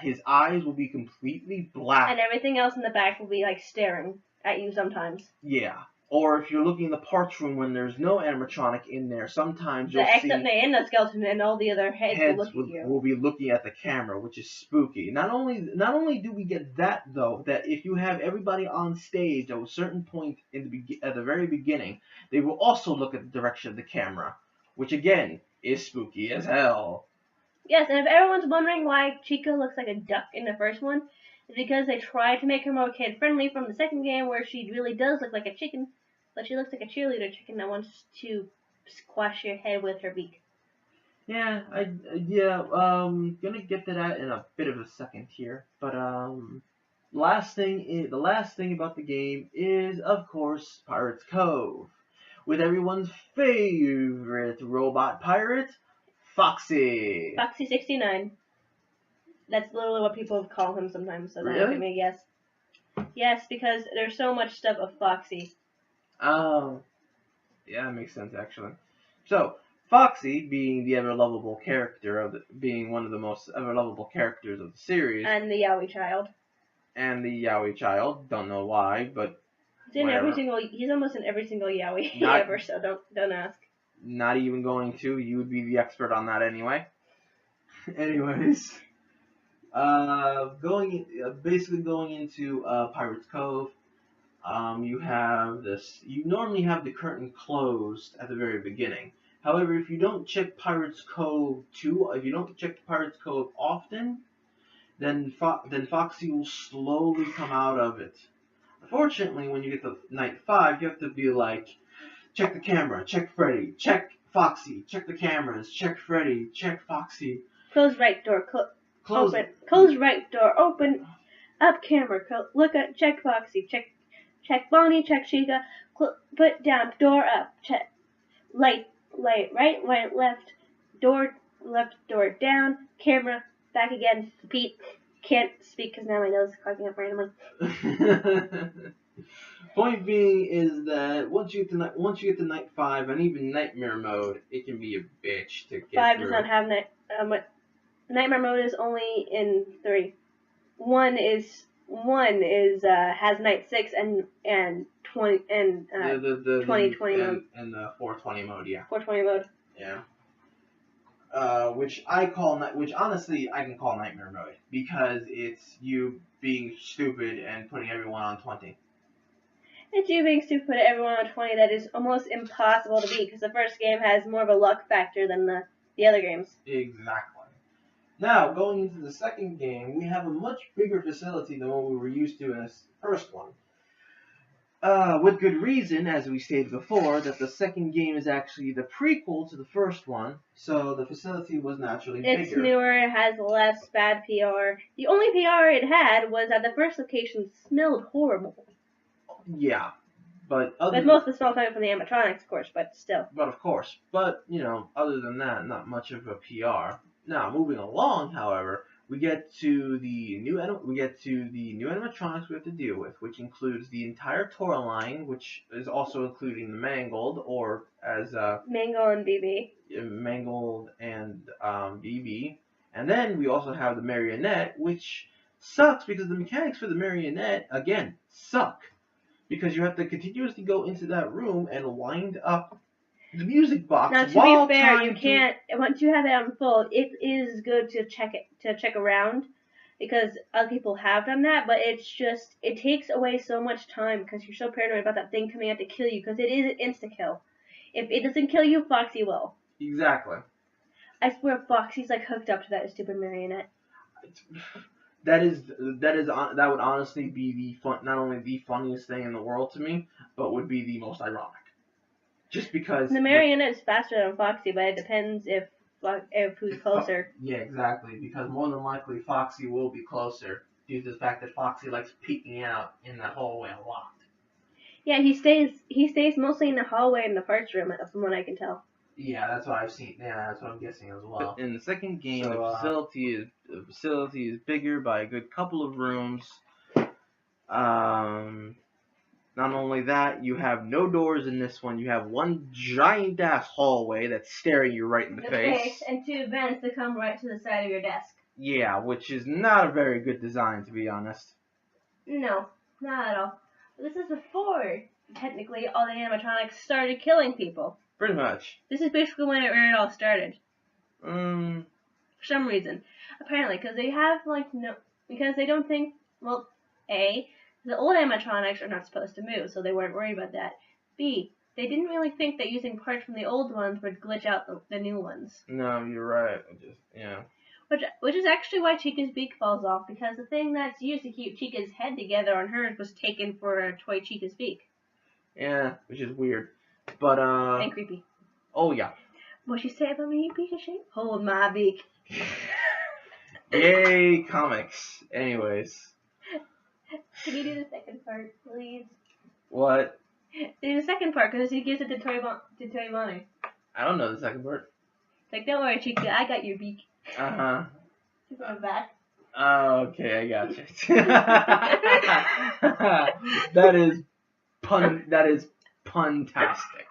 [SPEAKER 1] His eyes will be completely black.
[SPEAKER 2] And everything else in the back will be like staring at you sometimes.
[SPEAKER 1] Yeah. Or if you're looking in the parts room when there's no animatronic in there, sometimes you'll see
[SPEAKER 2] the endoskeleton and all the other heads
[SPEAKER 1] will be looking at the camera, which is spooky. Not only do we get that though, that if you have everybody on stage at a certain point at the very beginning, they will also look at the direction of the camera, which again is spooky as hell.
[SPEAKER 2] Yes, and if everyone's wondering why Chica looks like a duck in the first one, it's because they tried to make her more kid friendly from the second game where she really does look like a chicken, but she looks like a cheerleader chicken that wants to squash your head with her beak.
[SPEAKER 1] Yeah, gonna get to that in a bit of a second here, but the last thing about the game is of course Pirate's Cove, with everyone's favorite robot pirate, Foxy.
[SPEAKER 2] Foxy 69. That's literally what people call him sometimes. So
[SPEAKER 1] Really?
[SPEAKER 2] Look at me, yes. Yes, because there's so much stuff of Foxy.
[SPEAKER 1] Oh, yeah, that makes sense actually. So Foxy, being the ever lovable character being one of the most ever lovable characters of the series,
[SPEAKER 2] And the Yowie child.
[SPEAKER 1] Don't know why, but
[SPEAKER 2] He's almost in every single Yowie ever. So don't ask.
[SPEAKER 1] Not even going to. You would be the expert on that anyway. Anyways, basically going into Pirate's Cove. You normally have the curtain closed at the very beginning. However, if you don't check Pirate's Cove often, then Foxy will slowly come out of it. Unfortunately, when you get to night 5, you have to be like, check the camera, check Freddy, check Foxy, check the cameras, check Freddy, check Foxy.
[SPEAKER 2] Close right door, open. Close right door, open. Up camera, check Foxy, check Bonnie, check Chica. Put down, door up, check. Light, right, left, door down, camera, back again, repeat. Can't speak because now my nose is clogging up randomly.
[SPEAKER 1] Point being is that once you get to night 5 and even nightmare mode, it can be a bitch to get
[SPEAKER 2] 5
[SPEAKER 1] through.
[SPEAKER 2] does not have nightmare mode is only in 3. 1 has night 6 and 20 and 2020 mode.
[SPEAKER 1] And the 420 mode, yeah.
[SPEAKER 2] 420 mode.
[SPEAKER 1] Yeah. Which honestly I can call nightmare mode because it's you being stupid and putting everyone on 20.
[SPEAKER 2] It's you being stupid put everyone on 20 that is almost impossible to beat because the first game has more of a luck factor than the other games.
[SPEAKER 1] Exactly. Now, going into the second game, we have a much bigger facility than what we were used to in this first one. With good reason, as we stated before, that the second game is actually the prequel to the first one, so the facility was naturally
[SPEAKER 2] It's
[SPEAKER 1] bigger.
[SPEAKER 2] newer, it has less bad PR. The only PR it had was that the first location smelled horrible.
[SPEAKER 1] Yeah, but
[SPEAKER 2] Most of the smell coming from the animatronics, of course, but still.
[SPEAKER 1] But of course, other than that, not much of a PR. Now, moving along, however, we get to the new animatronics we have to deal with, which includes the entire toy line, which is also including the Mangled, or as
[SPEAKER 2] Mangle and BB.
[SPEAKER 1] Mangled and BB, and then we also have the Marionette, which sucks because the mechanics for the Marionette again suck. Because you have to continuously go into that room and wind up the music box.
[SPEAKER 2] Now, to be fair, you can't. Once you have it on full, it is good to check around, because other people have done that. But it takes away so much time because you're so paranoid about that thing coming out to kill you. Because it is an insta kill. If it doesn't kill you, Foxy will.
[SPEAKER 1] Exactly.
[SPEAKER 2] I swear, Foxy's like hooked up to that stupid Marionette.
[SPEAKER 1] That would honestly be not only the funniest thing in the world to me, but would be the most ironic. Just because
[SPEAKER 2] the Marionette is faster than Foxy, but it depends if who's closer.
[SPEAKER 1] Yeah, exactly. Because more than likely Foxy will be closer due to the fact that Foxy likes peeking out in that hallway a lot.
[SPEAKER 2] Yeah, he stays mostly in the hallway in the parts room, from what I can tell.
[SPEAKER 1] Yeah, that's what I've seen. Yeah, that's what I'm guessing as well. In the second game, the facility is bigger by a good couple of rooms. Not only that, you have no doors in this one. You have one giant ass hallway that's staring you right in the face,
[SPEAKER 2] and two vents that come right to the side of your desk.
[SPEAKER 1] Yeah, which is not a very good design, to be honest.
[SPEAKER 2] No, not at all. This is before, technically, all the animatronics started killing people.
[SPEAKER 1] Pretty much.
[SPEAKER 2] This is basically where it all started.
[SPEAKER 1] For
[SPEAKER 2] some reason. Apparently, because they don't think, well, A, the old animatronics are not supposed to move, so they weren't worried about that. B, they didn't really think that using parts from the old ones would glitch out the new ones.
[SPEAKER 1] No, you're right.
[SPEAKER 2] Which is actually why Chica's beak falls off, because the thing that's used to keep Chica's head together on hers was taken for a toy Chica's beak.
[SPEAKER 1] Yeah, which is weird. But,
[SPEAKER 2] and creepy.
[SPEAKER 1] Oh, yeah.
[SPEAKER 2] What'd you say about me, piece of shit? Hold my beak.
[SPEAKER 1] Yay, comics. Anyways.
[SPEAKER 2] Can you do the second part, please?
[SPEAKER 1] What?
[SPEAKER 2] Do the second part, because he gives it to Toy Bonnie.
[SPEAKER 1] I don't know the second part.
[SPEAKER 2] Like, don't worry, Chica, I got your beak.
[SPEAKER 1] Uh-huh.
[SPEAKER 2] She's on back.
[SPEAKER 1] Oh, okay, I got you. That is puntastic.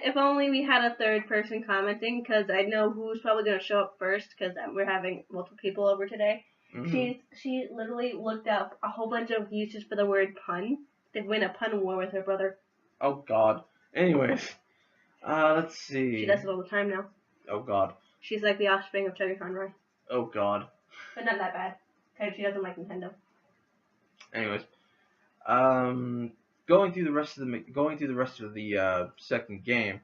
[SPEAKER 2] If only we had a third person commenting, because I know who's probably going to show up first, because we're having multiple people over today. Mm-hmm. She literally looked up a whole bunch of uses for the word pun. They'd win a pun war with her brother.
[SPEAKER 1] Oh, God. Anyways, let's see.
[SPEAKER 2] She does it all the time now.
[SPEAKER 1] Oh, God.
[SPEAKER 2] She's like the offspring of Chugga Conroy.
[SPEAKER 1] Oh, God.
[SPEAKER 2] But not that bad, because she doesn't like Nintendo.
[SPEAKER 1] Anyways, going through the rest of the second game,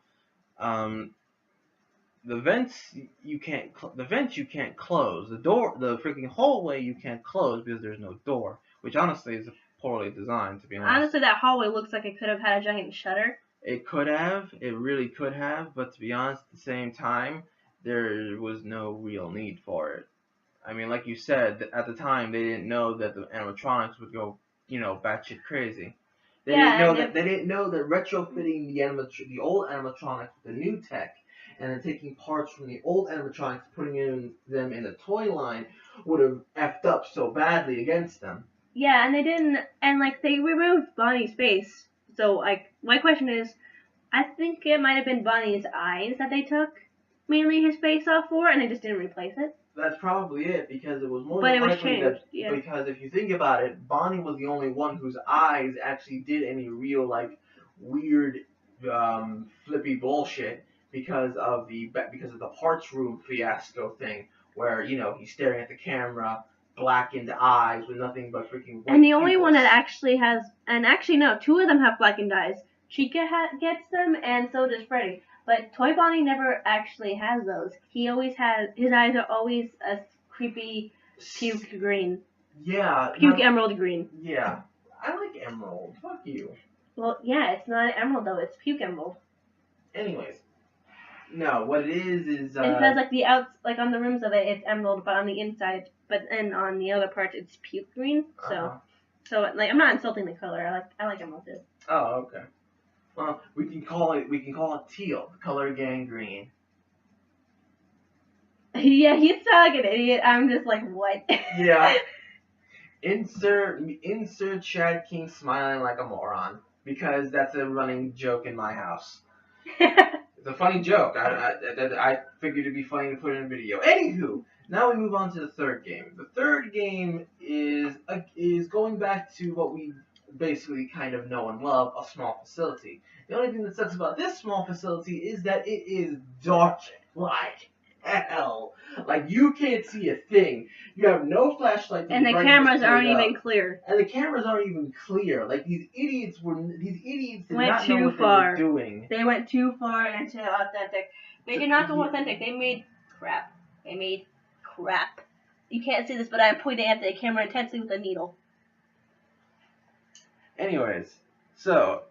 [SPEAKER 1] the vents you can't close. The freaking hallway you can't close because there's no door, which honestly is poorly designed, to be honest.
[SPEAKER 2] Honestly, that hallway looks like it could have had a giant shutter.
[SPEAKER 1] It could have, it really could have, but to be honest, at the same time, there was no real need for it. I mean, like you said, at the time they didn't know that the animatronics would go, batshit crazy. They didn't know that retrofitting the old animatronics with the new tech, and then taking parts from the old animatronics, putting them in the toy line, would have effed up so badly against them.
[SPEAKER 2] Yeah, and they didn't, and they removed Bonnie's face. So my question is, I think it might have been Bonnie's eyes that they took mainly his face off for, and they just didn't replace it.
[SPEAKER 1] That's probably it, because it was more
[SPEAKER 2] than likely
[SPEAKER 1] changed, because if you think about it, Bonnie was the only one whose eyes actually did any real, weird, flippy bullshit because of the parts room fiasco thing, where, he's staring at the camera, blackened eyes with nothing but freaking white
[SPEAKER 2] And the only
[SPEAKER 1] pupils.
[SPEAKER 2] one that actually has, and actually no, two of them have blackened eyes. Chica gets them, and so does Freddy. But Toy Bonnie never actually has those. His eyes are always a creepy puke green.
[SPEAKER 1] Yeah.
[SPEAKER 2] Puke emerald green.
[SPEAKER 1] Yeah. I like emerald. Fuck you.
[SPEAKER 2] Well, yeah, it's not an emerald though. It's puke emerald.
[SPEAKER 1] Anyways. No, what it is.
[SPEAKER 2] It's because like the outs, like on the rims of it, it's emerald, but on the inside, and on the other parts, it's puke green. So, like I'm not insulting the color. I like emerald too.
[SPEAKER 1] Oh, okay. Well, we can call it teal, the color gangrene.
[SPEAKER 2] Yeah, he's talking idiot. I'm just like, what?
[SPEAKER 1] Yeah. Insert Chad King smiling like a moron, because that's a running joke in my house. It's a funny joke. I figured it'd be funny to put in a video. Anywho, now we move on to the third game. The third game is going back to what we basically kind of know and love, a small facility. The only thing that sucks about this small facility is that it is dark like hell. Like, you can't see a thing. You have no flashlight.
[SPEAKER 2] And the cameras aren't even clear.
[SPEAKER 1] And the cameras aren't even clear. Like, these idiots did
[SPEAKER 2] went
[SPEAKER 1] not know
[SPEAKER 2] too
[SPEAKER 1] what
[SPEAKER 2] far.
[SPEAKER 1] they were doing.
[SPEAKER 2] They went too far into authentic. They did not go authentic. They made crap. You can't see this, but I am pointing at the camera intensely with a needle.
[SPEAKER 1] Anyways, the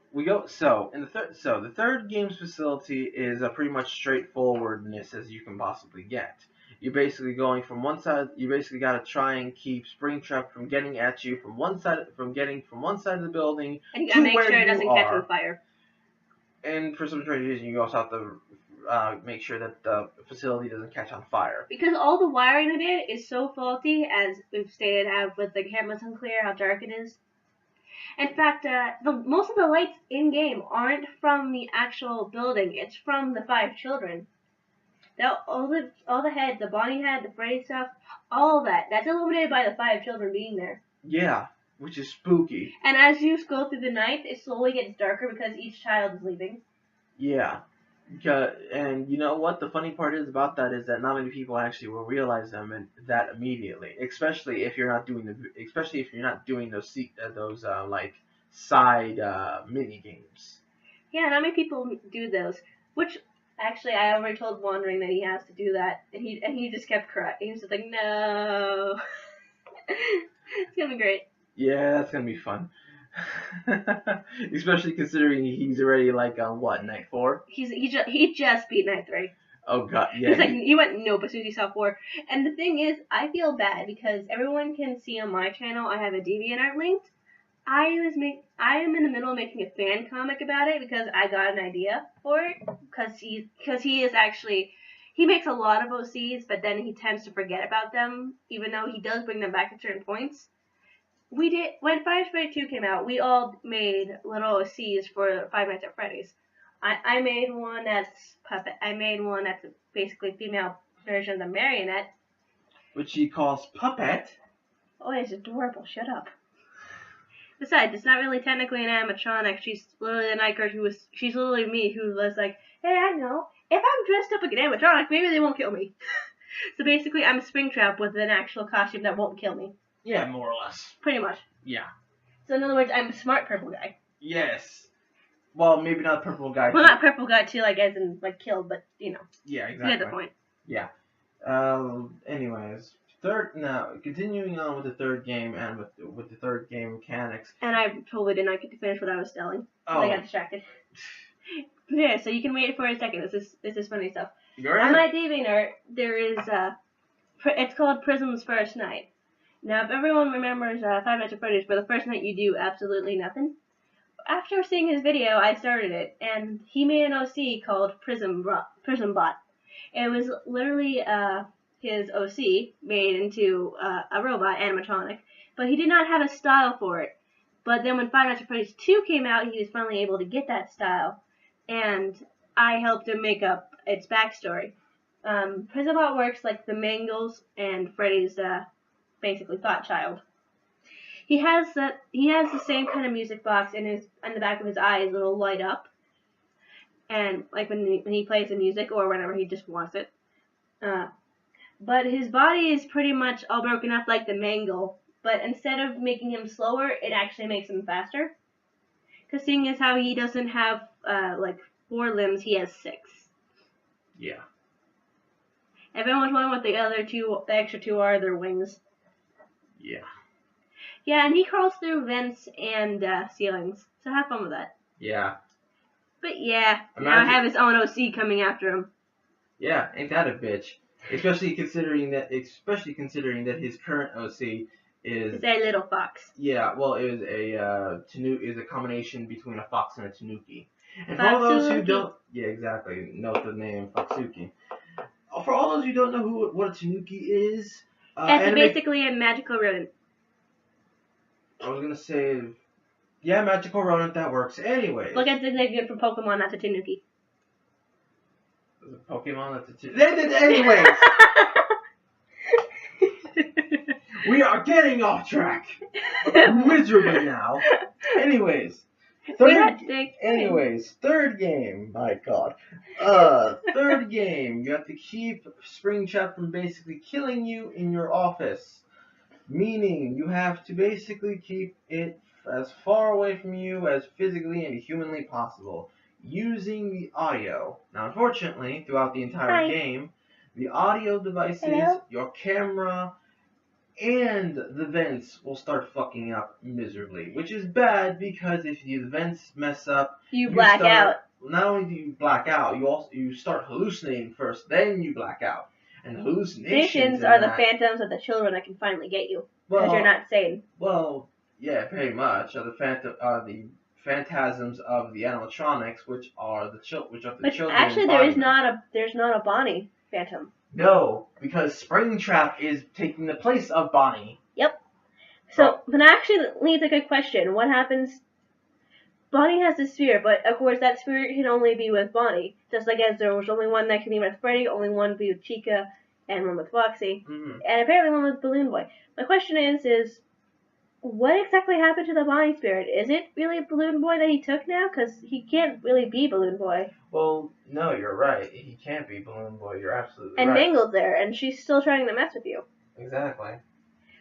[SPEAKER 1] third game's facility is a pretty much straightforwardness as you can possibly get. You're basically going from one side. You basically got to try and keep Springtrap from getting at you from one side of the building
[SPEAKER 2] and you
[SPEAKER 1] to
[SPEAKER 2] gotta make
[SPEAKER 1] where
[SPEAKER 2] sure it
[SPEAKER 1] you
[SPEAKER 2] doesn't
[SPEAKER 1] are.
[SPEAKER 2] catch on fire.
[SPEAKER 1] And for some strange reason, you also have to make sure that the facility doesn't catch on fire.
[SPEAKER 2] Because all the wiring in it is so faulty, as we've stated, with the cameras unclear, how dark it is. In fact, most of the lights in-game aren't from the actual building. It's from the 5 children. All the heads, the Bonnie head, the Freddy stuff, all of that's illuminated by the 5 children being there.
[SPEAKER 1] Yeah, which is spooky.
[SPEAKER 2] And as you go through the night, it slowly gets darker because each child is leaving.
[SPEAKER 1] Yeah. And you know what? The funny part is about that is that not many people actually will realize that immediately, especially if you're not doing those like side mini games.
[SPEAKER 2] Yeah, not many people do those. Which actually, I already told Wandering that he has to do that, and he just kept crying. He was just like, no. It's gonna be great.
[SPEAKER 1] Yeah, that's gonna be fun. Especially considering he's already like on what, night 4?
[SPEAKER 2] He just beat night 3.
[SPEAKER 1] Oh god, yeah.
[SPEAKER 2] He's like, you went nope as soon as you saw 4. And the thing is, I feel bad because everyone can see on my channel I have a DeviantArt linked. I am in the middle of making a fan comic about it because I got an idea for it. Because he makes a lot of OCs, but then he tends to forget about them, even though he does bring them back at certain points. When Five Nights at Freddy 2 came out, we all made little OCs for Five Nights at Freddy's. I made one that's puppet. I made one that's basically female version of the Marionette,
[SPEAKER 1] which he calls Puppet.
[SPEAKER 2] Oh, it's adorable. Shut up. Besides, it's not really technically an animatronic. She's literally the night girl she's literally me who was like, hey, I know. If I'm dressed up like an animatronic, maybe they won't kill me. So basically, I'm a Springtrap with an actual costume that won't kill me.
[SPEAKER 1] Yeah, more or less.
[SPEAKER 2] Pretty much.
[SPEAKER 1] Yeah.
[SPEAKER 2] So in other words, I'm a smart purple guy.
[SPEAKER 1] Yes. Well, maybe not purple guy.
[SPEAKER 2] Well, not purple guy too, like as in like killed, but you know.
[SPEAKER 1] Yeah, exactly.
[SPEAKER 2] You get the point.
[SPEAKER 1] Yeah. Anyways, continuing on with the third game and with the third game mechanics.
[SPEAKER 2] And I totally did not get to finish what I was telling.
[SPEAKER 1] Oh.
[SPEAKER 2] I got distracted. Yeah, so you can wait for a second. This is funny stuff.
[SPEAKER 1] You're
[SPEAKER 2] on my DeviantArt, there is it's called Prism's First Night. Now, if everyone remembers Five Nights at Freddy's, for the first night you do absolutely nothing. After seeing his video, I started it, and he made an OC called Prism Bot. It was literally his OC made into a robot animatronic, but he did not have a style for it. But then when Five Nights at Freddy's 2 came out, he was finally able to get that style, and I helped him make up its backstory. Prism Bot works like the Mangles and Freddy's basically thought child. He has the same kind of music box in the back of his eyes that'll light up, and like when he plays the music or whenever he just wants it. But his body is pretty much all broken up like the Mangle, but instead of making him slower, it actually makes him faster. Because seeing as how he doesn't have like 4 limbs, he has 6.
[SPEAKER 1] Yeah.
[SPEAKER 2] Everyone's wondering what the extra 2 are, their wings.
[SPEAKER 1] Yeah.
[SPEAKER 2] Yeah, and he crawls through vents and ceilings. So have fun with that.
[SPEAKER 1] Yeah.
[SPEAKER 2] But yeah, now I have his own OC coming after him.
[SPEAKER 1] Yeah, ain't that a bitch? Especially considering that his current OC is
[SPEAKER 2] a little fox.
[SPEAKER 1] Yeah, well, it was a combination between a fox and a tanuki. And for all those who don't, yeah, exactly, note the name Foxuki. For all those who don't know what a tanuki is,
[SPEAKER 2] it's basically a magical rodent.
[SPEAKER 1] I was gonna say, yeah, magical rodent, that works. Anyways,
[SPEAKER 2] look at the nickname for Pokemon, that's a tanuki.
[SPEAKER 1] The Pokemon, that's a tanuki. Anyways. We are getting off track miserably now. Anyways, third game. My God. Third game. You have to keep Springtrap from basically killing you in your office. Meaning you have to basically keep it as far away from you as physically and humanly possible using the audio. Now, unfortunately, throughout the entire game, the audio devices, your camera, and the vents will start fucking up miserably, which is bad because if the vents mess up,
[SPEAKER 2] you black out.
[SPEAKER 1] Not only do you black out, you start hallucinating first, then you black out. And hallucinations
[SPEAKER 2] are the phantoms of the children that can finally get you because you're not sane.
[SPEAKER 1] Well, yeah, pretty much. The phantasms of the animatronics, which are the children.
[SPEAKER 2] Actually, there's not a Bonnie phantom.
[SPEAKER 1] No, because Springtrap is taking the place of Bonnie.
[SPEAKER 2] Yep. So, that actually leads a good question. What happens? Bonnie has the sphere, but of course that sphere can only be with Bonnie. Just like as there was only one that can be with Freddy, only one be with Chica, and one with Foxy, and apparently one with Balloon Boy. My question is what exactly happened to the Bonnie spirit? Is it really Balloon Boy that he took now? Because he can't really be Balloon Boy.
[SPEAKER 1] Well, no, you're right. He can't be Balloon Boy. You're absolutely
[SPEAKER 2] right.
[SPEAKER 1] And
[SPEAKER 2] Mangle's there, and she's still trying to mess with you.
[SPEAKER 1] Exactly.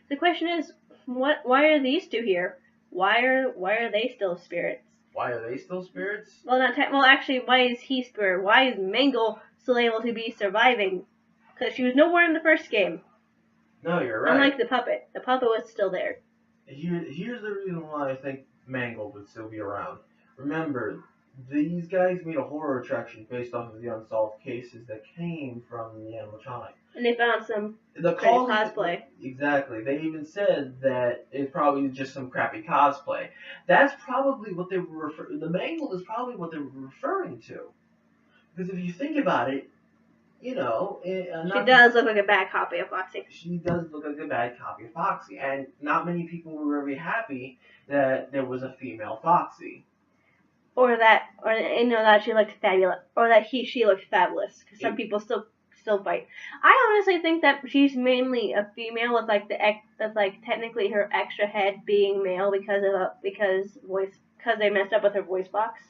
[SPEAKER 2] The question is, why are these two here? Why are they still spirits?
[SPEAKER 1] Why are they still spirits?
[SPEAKER 2] Well, actually, why is he spirit? Why is Mangle still able to be surviving? Because she was nowhere in the first game.
[SPEAKER 1] No, you're right.
[SPEAKER 2] Unlike the puppet. The puppet was still there.
[SPEAKER 1] Here's the reason why I think Mangle would still be around. Remember, these guys made a horror attraction based off of the unsolved cases that came from the animatronic.
[SPEAKER 2] And they found some cosplay.
[SPEAKER 1] Exactly. They even said that it's probably just some crappy cosplay. That's probably what they were referring. The Mangle is probably what they were referring to. Because if you think about it, you know,
[SPEAKER 2] she does look like a bad copy of Foxy.
[SPEAKER 1] She does look like a bad copy of Foxy, and not many people were very happy that there was a female Foxy.
[SPEAKER 2] Or that she looked fabulous, or that she looked fabulous. Because some people still fight. I honestly think that she's mainly a female with technically her extra head being male because they messed up with her voice box.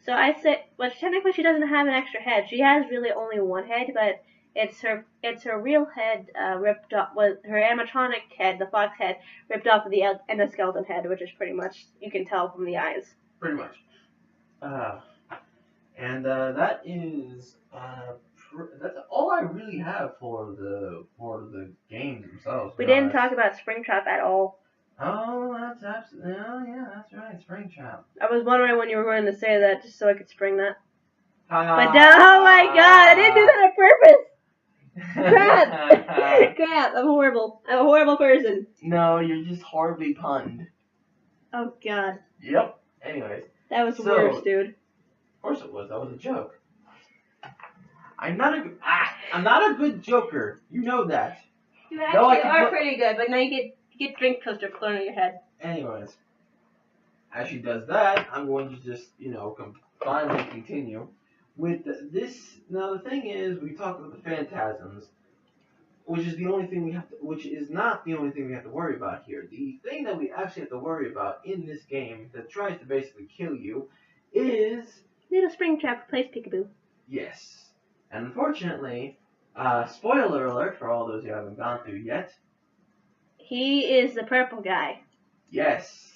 [SPEAKER 2] So I say, but technically she doesn't have an extra head. She has really only one head, but it's her real head ripped off, with her animatronic head, the fox head, ripped off of the endoskeleton head, which is pretty much, you can tell from the eyes.
[SPEAKER 1] Pretty much. And that is that's all I really have for the games themselves.
[SPEAKER 2] We didn't talk about Springtrap at all.
[SPEAKER 1] Oh, that's absolutely. Oh, yeah, that's right, Springtrap.
[SPEAKER 2] I was wondering when you were going to say that, just so I could spring that. But oh my God, I didn't do that on purpose. Crap! I'm horrible. I'm a horrible person.
[SPEAKER 1] No, you're just horribly punned.
[SPEAKER 2] Oh God.
[SPEAKER 1] Yep. Anyways.
[SPEAKER 2] That was worse, dude.
[SPEAKER 1] Of course it was. That was a joke. I'm not a good joker. You know that.
[SPEAKER 2] You actually are pretty good, but now you get drink coaster thrown on your head.
[SPEAKER 1] Anyways, as she does that, I'm going to just, finally continue with this. Now the thing is, we talked about the phantasms, which is not the only thing we have to worry about here. The thing that we actually have to worry about in this game that tries to basically kill you is
[SPEAKER 2] Little Springtrap replaced Peekaboo.
[SPEAKER 1] Yes. And unfortunately, spoiler alert for all those who haven't gone through yet.
[SPEAKER 2] He is the purple guy.
[SPEAKER 1] Yes.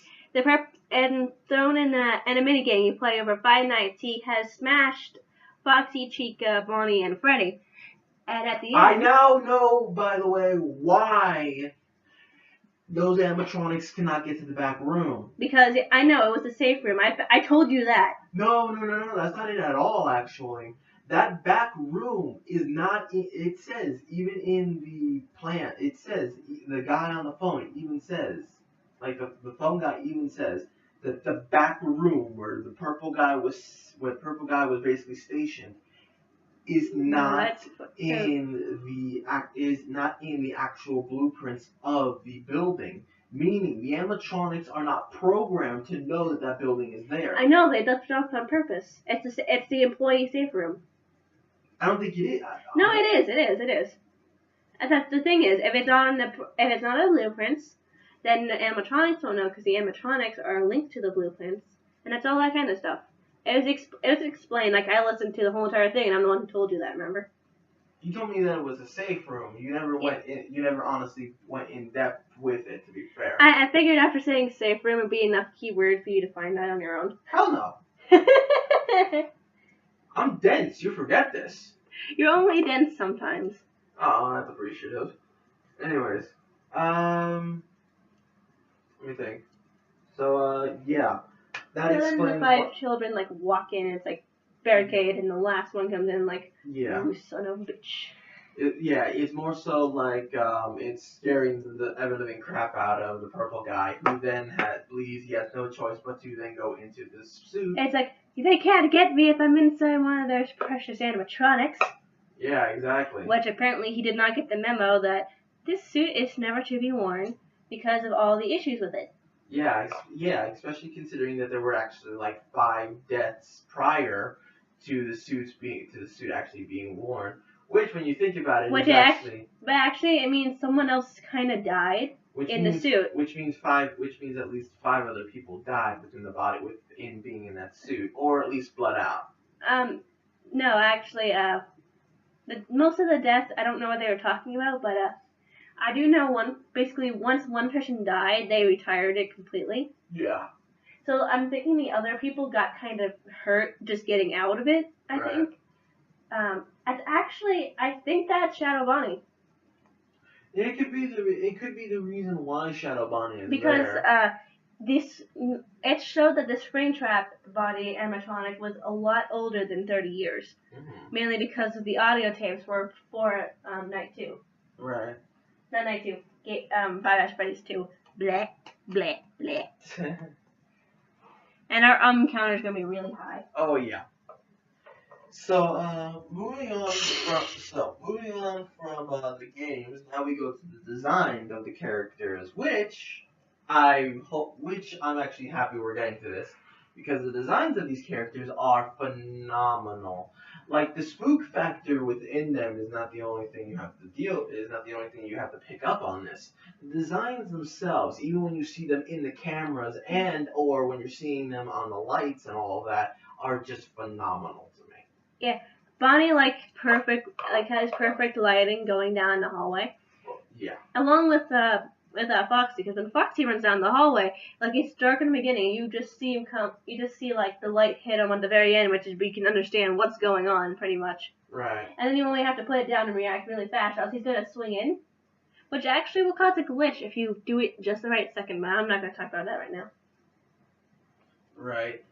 [SPEAKER 2] And thrown in a minigame you play over 5 nights, he has smashed Foxy, Chica, Bonnie, and Freddy. And at the end...
[SPEAKER 1] I now know, by the way, why Those animatronics cannot get to the back room.
[SPEAKER 2] Because I know it was a safe room. I told you that.
[SPEAKER 1] No, that's not it at all, actually. That back room is not, it says, even in the plan, it says, the guy on the phone even says, like the phone guy even says, that the back room where the purple guy was basically stationed is not in the actual blueprints of the building. Meaning the animatronics are not programmed to know that that building is there.
[SPEAKER 2] I know, they left it off on purpose. It's the employee safe room.
[SPEAKER 1] I don't think it is.
[SPEAKER 2] No, it is. And that's the thing is, if it's not in the blueprints, then the animatronics won't know because the animatronics are linked to the blueprints, and it's all that kind of stuff. It was explained. Like I listened to the whole entire thing, and I'm the one who told you that. Remember?
[SPEAKER 1] You told me that it was a safe room. You never honestly went in depth with it. To be fair,
[SPEAKER 2] I figured after saying safe room would be enough keyword for you to find that on your own.
[SPEAKER 1] Hell no. I'm dense. You forget this.
[SPEAKER 2] You're only dense sometimes.
[SPEAKER 1] Oh, that's appreciative. Anyways, let me think. So, yeah, that
[SPEAKER 2] so
[SPEAKER 1] explains.
[SPEAKER 2] Then the 5 children like walk in, and it's like barricade, and the last one comes in like, "You son of a bitch."
[SPEAKER 1] It's more so like it's scaring the ever-living crap out of the purple guy, who then believes he has no choice but to then go into this suit.
[SPEAKER 2] It's like, they can't get me if I'm inside one of their precious animatronics.
[SPEAKER 1] Yeah, exactly.
[SPEAKER 2] Which apparently he did not get the memo that this suit is never to be worn because of all the issues with it.
[SPEAKER 1] Yeah, especially considering that there were actually like 5 deaths prior to the suit actually being worn. Which, when you think about it,
[SPEAKER 2] but actually, it means someone else kind of died the suit.
[SPEAKER 1] Which means at least 5 other people died within the body within being in that suit, or at least bled out.
[SPEAKER 2] No, actually, most of the deaths, I don't know what they were talking about, but I do know once one person died, they retired it completely.
[SPEAKER 1] Yeah.
[SPEAKER 2] So I'm thinking the other people got kind of hurt just getting out of it. I think. I think that's Shadow Bonnie.
[SPEAKER 1] It could be the reason why Shadow Bonnie is
[SPEAKER 2] there. Because it showed that the Springtrap body animatronic was a lot older than 30 years. Mm-hmm. Mainly because of the audio tapes for Night 2.
[SPEAKER 1] Right.
[SPEAKER 2] Not Night 2. Five Nights at Freddy's 2. Bleh, bleh, bleh. And our counter is going to be really high.
[SPEAKER 1] Oh, yeah. So, moving on from the games, now we go to the design of the characters, which I'm actually happy we're getting to this, because the designs of these characters are phenomenal. Like, the spook factor within them is not the only thing you have to pick up on this. The designs themselves, even when you see them in the cameras or when you're seeing them on the lights and all of that, are just phenomenal to me.
[SPEAKER 2] Yeah, Bonnie has perfect lighting going down the hallway.
[SPEAKER 1] Yeah.
[SPEAKER 2] Along with Foxy, because when Foxy runs down the hallway, like it's dark in the beginning, you just see him come. You just see like the light hit him at the very end, which is we can understand what's going on pretty much.
[SPEAKER 1] Right.
[SPEAKER 2] And then you only have to put it down and react really fast, else he's gonna swing in, which actually will cause a glitch if you do it just the right second. But I'm not gonna talk about that right now.
[SPEAKER 1] Right.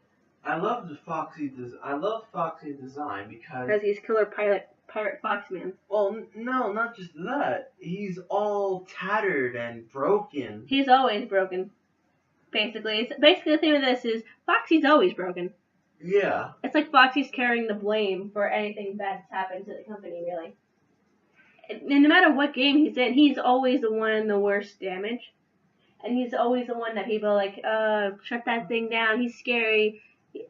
[SPEAKER 1] I love Foxy design because
[SPEAKER 2] he's killer pirate Foxman.
[SPEAKER 1] Well, no, not just that. He's all tattered and broken.
[SPEAKER 2] He's always broken. Basically the thing with this is Foxy's always broken.
[SPEAKER 1] Yeah.
[SPEAKER 2] It's like Foxy's carrying the blame for anything bad that's happened to the company, really. And no matter what game he's in, he's always the one in the worst damage. And he's always the one that people are like, shut that thing down, he's scary.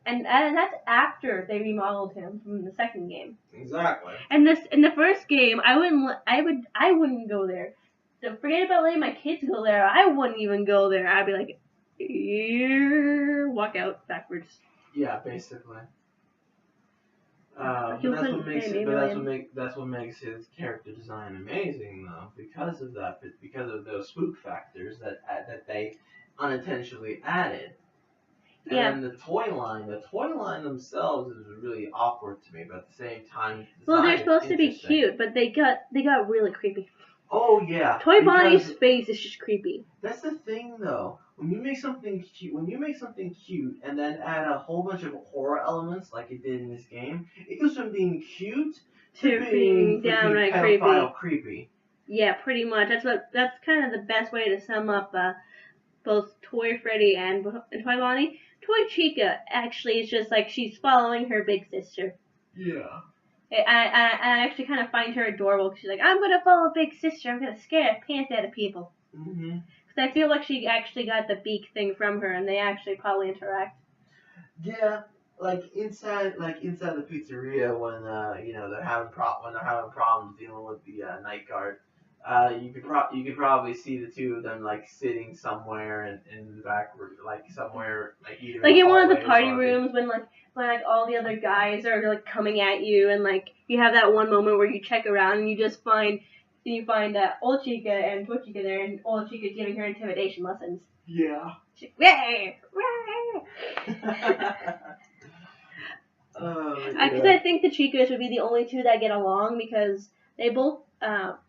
[SPEAKER 2] And that's after they remodeled him from the second game.
[SPEAKER 1] Exactly.
[SPEAKER 2] And in the first game, I wouldn't go there. So forget about letting my kids go there. I wouldn't even go there. I'd be like, walk out backwards.
[SPEAKER 1] Yeah, basically. But that's what makes his character design amazing, though, because of those spook factors that they unintentionally added. And then the toy line themselves is really awkward to me, but at the same time,
[SPEAKER 2] well, they're supposed to be cute, but they got really creepy.
[SPEAKER 1] Oh yeah.
[SPEAKER 2] Toy
[SPEAKER 1] because
[SPEAKER 2] Bonnie's face is just creepy.
[SPEAKER 1] That's the thing though. When you make something cute, and then add a whole bunch of horror elements like it did in this game, it goes from being cute to being
[SPEAKER 2] downright
[SPEAKER 1] pedophile creepy.
[SPEAKER 2] Yeah, pretty much. That's kind of the best way to sum up both Toy Freddy and Toy Bonnie. Toy Chica actually is just like she's following her big sister.
[SPEAKER 1] Yeah.
[SPEAKER 2] I actually kind of find her adorable because she's like, I'm gonna follow big sister. I'm gonna scare the pants out of people.
[SPEAKER 1] Mhm.
[SPEAKER 2] Because I feel like she actually got the beak thing from her, and they actually probably interact.
[SPEAKER 1] Yeah, like inside the pizzeria when they're having problems dealing with the night guard. You could probably see the two of them like sitting somewhere in the back, like somewhere like either
[SPEAKER 2] Like in one of the
[SPEAKER 1] hallway or
[SPEAKER 2] party
[SPEAKER 1] something.
[SPEAKER 2] rooms when all the other guys are like coming at you, and like you have that one moment where you check around and you find old Chica and Toy Chica there, and old Chica's giving her intimidation lessons.
[SPEAKER 1] Yeah.
[SPEAKER 2] Because I think the Chicas would be the only two that get along because they both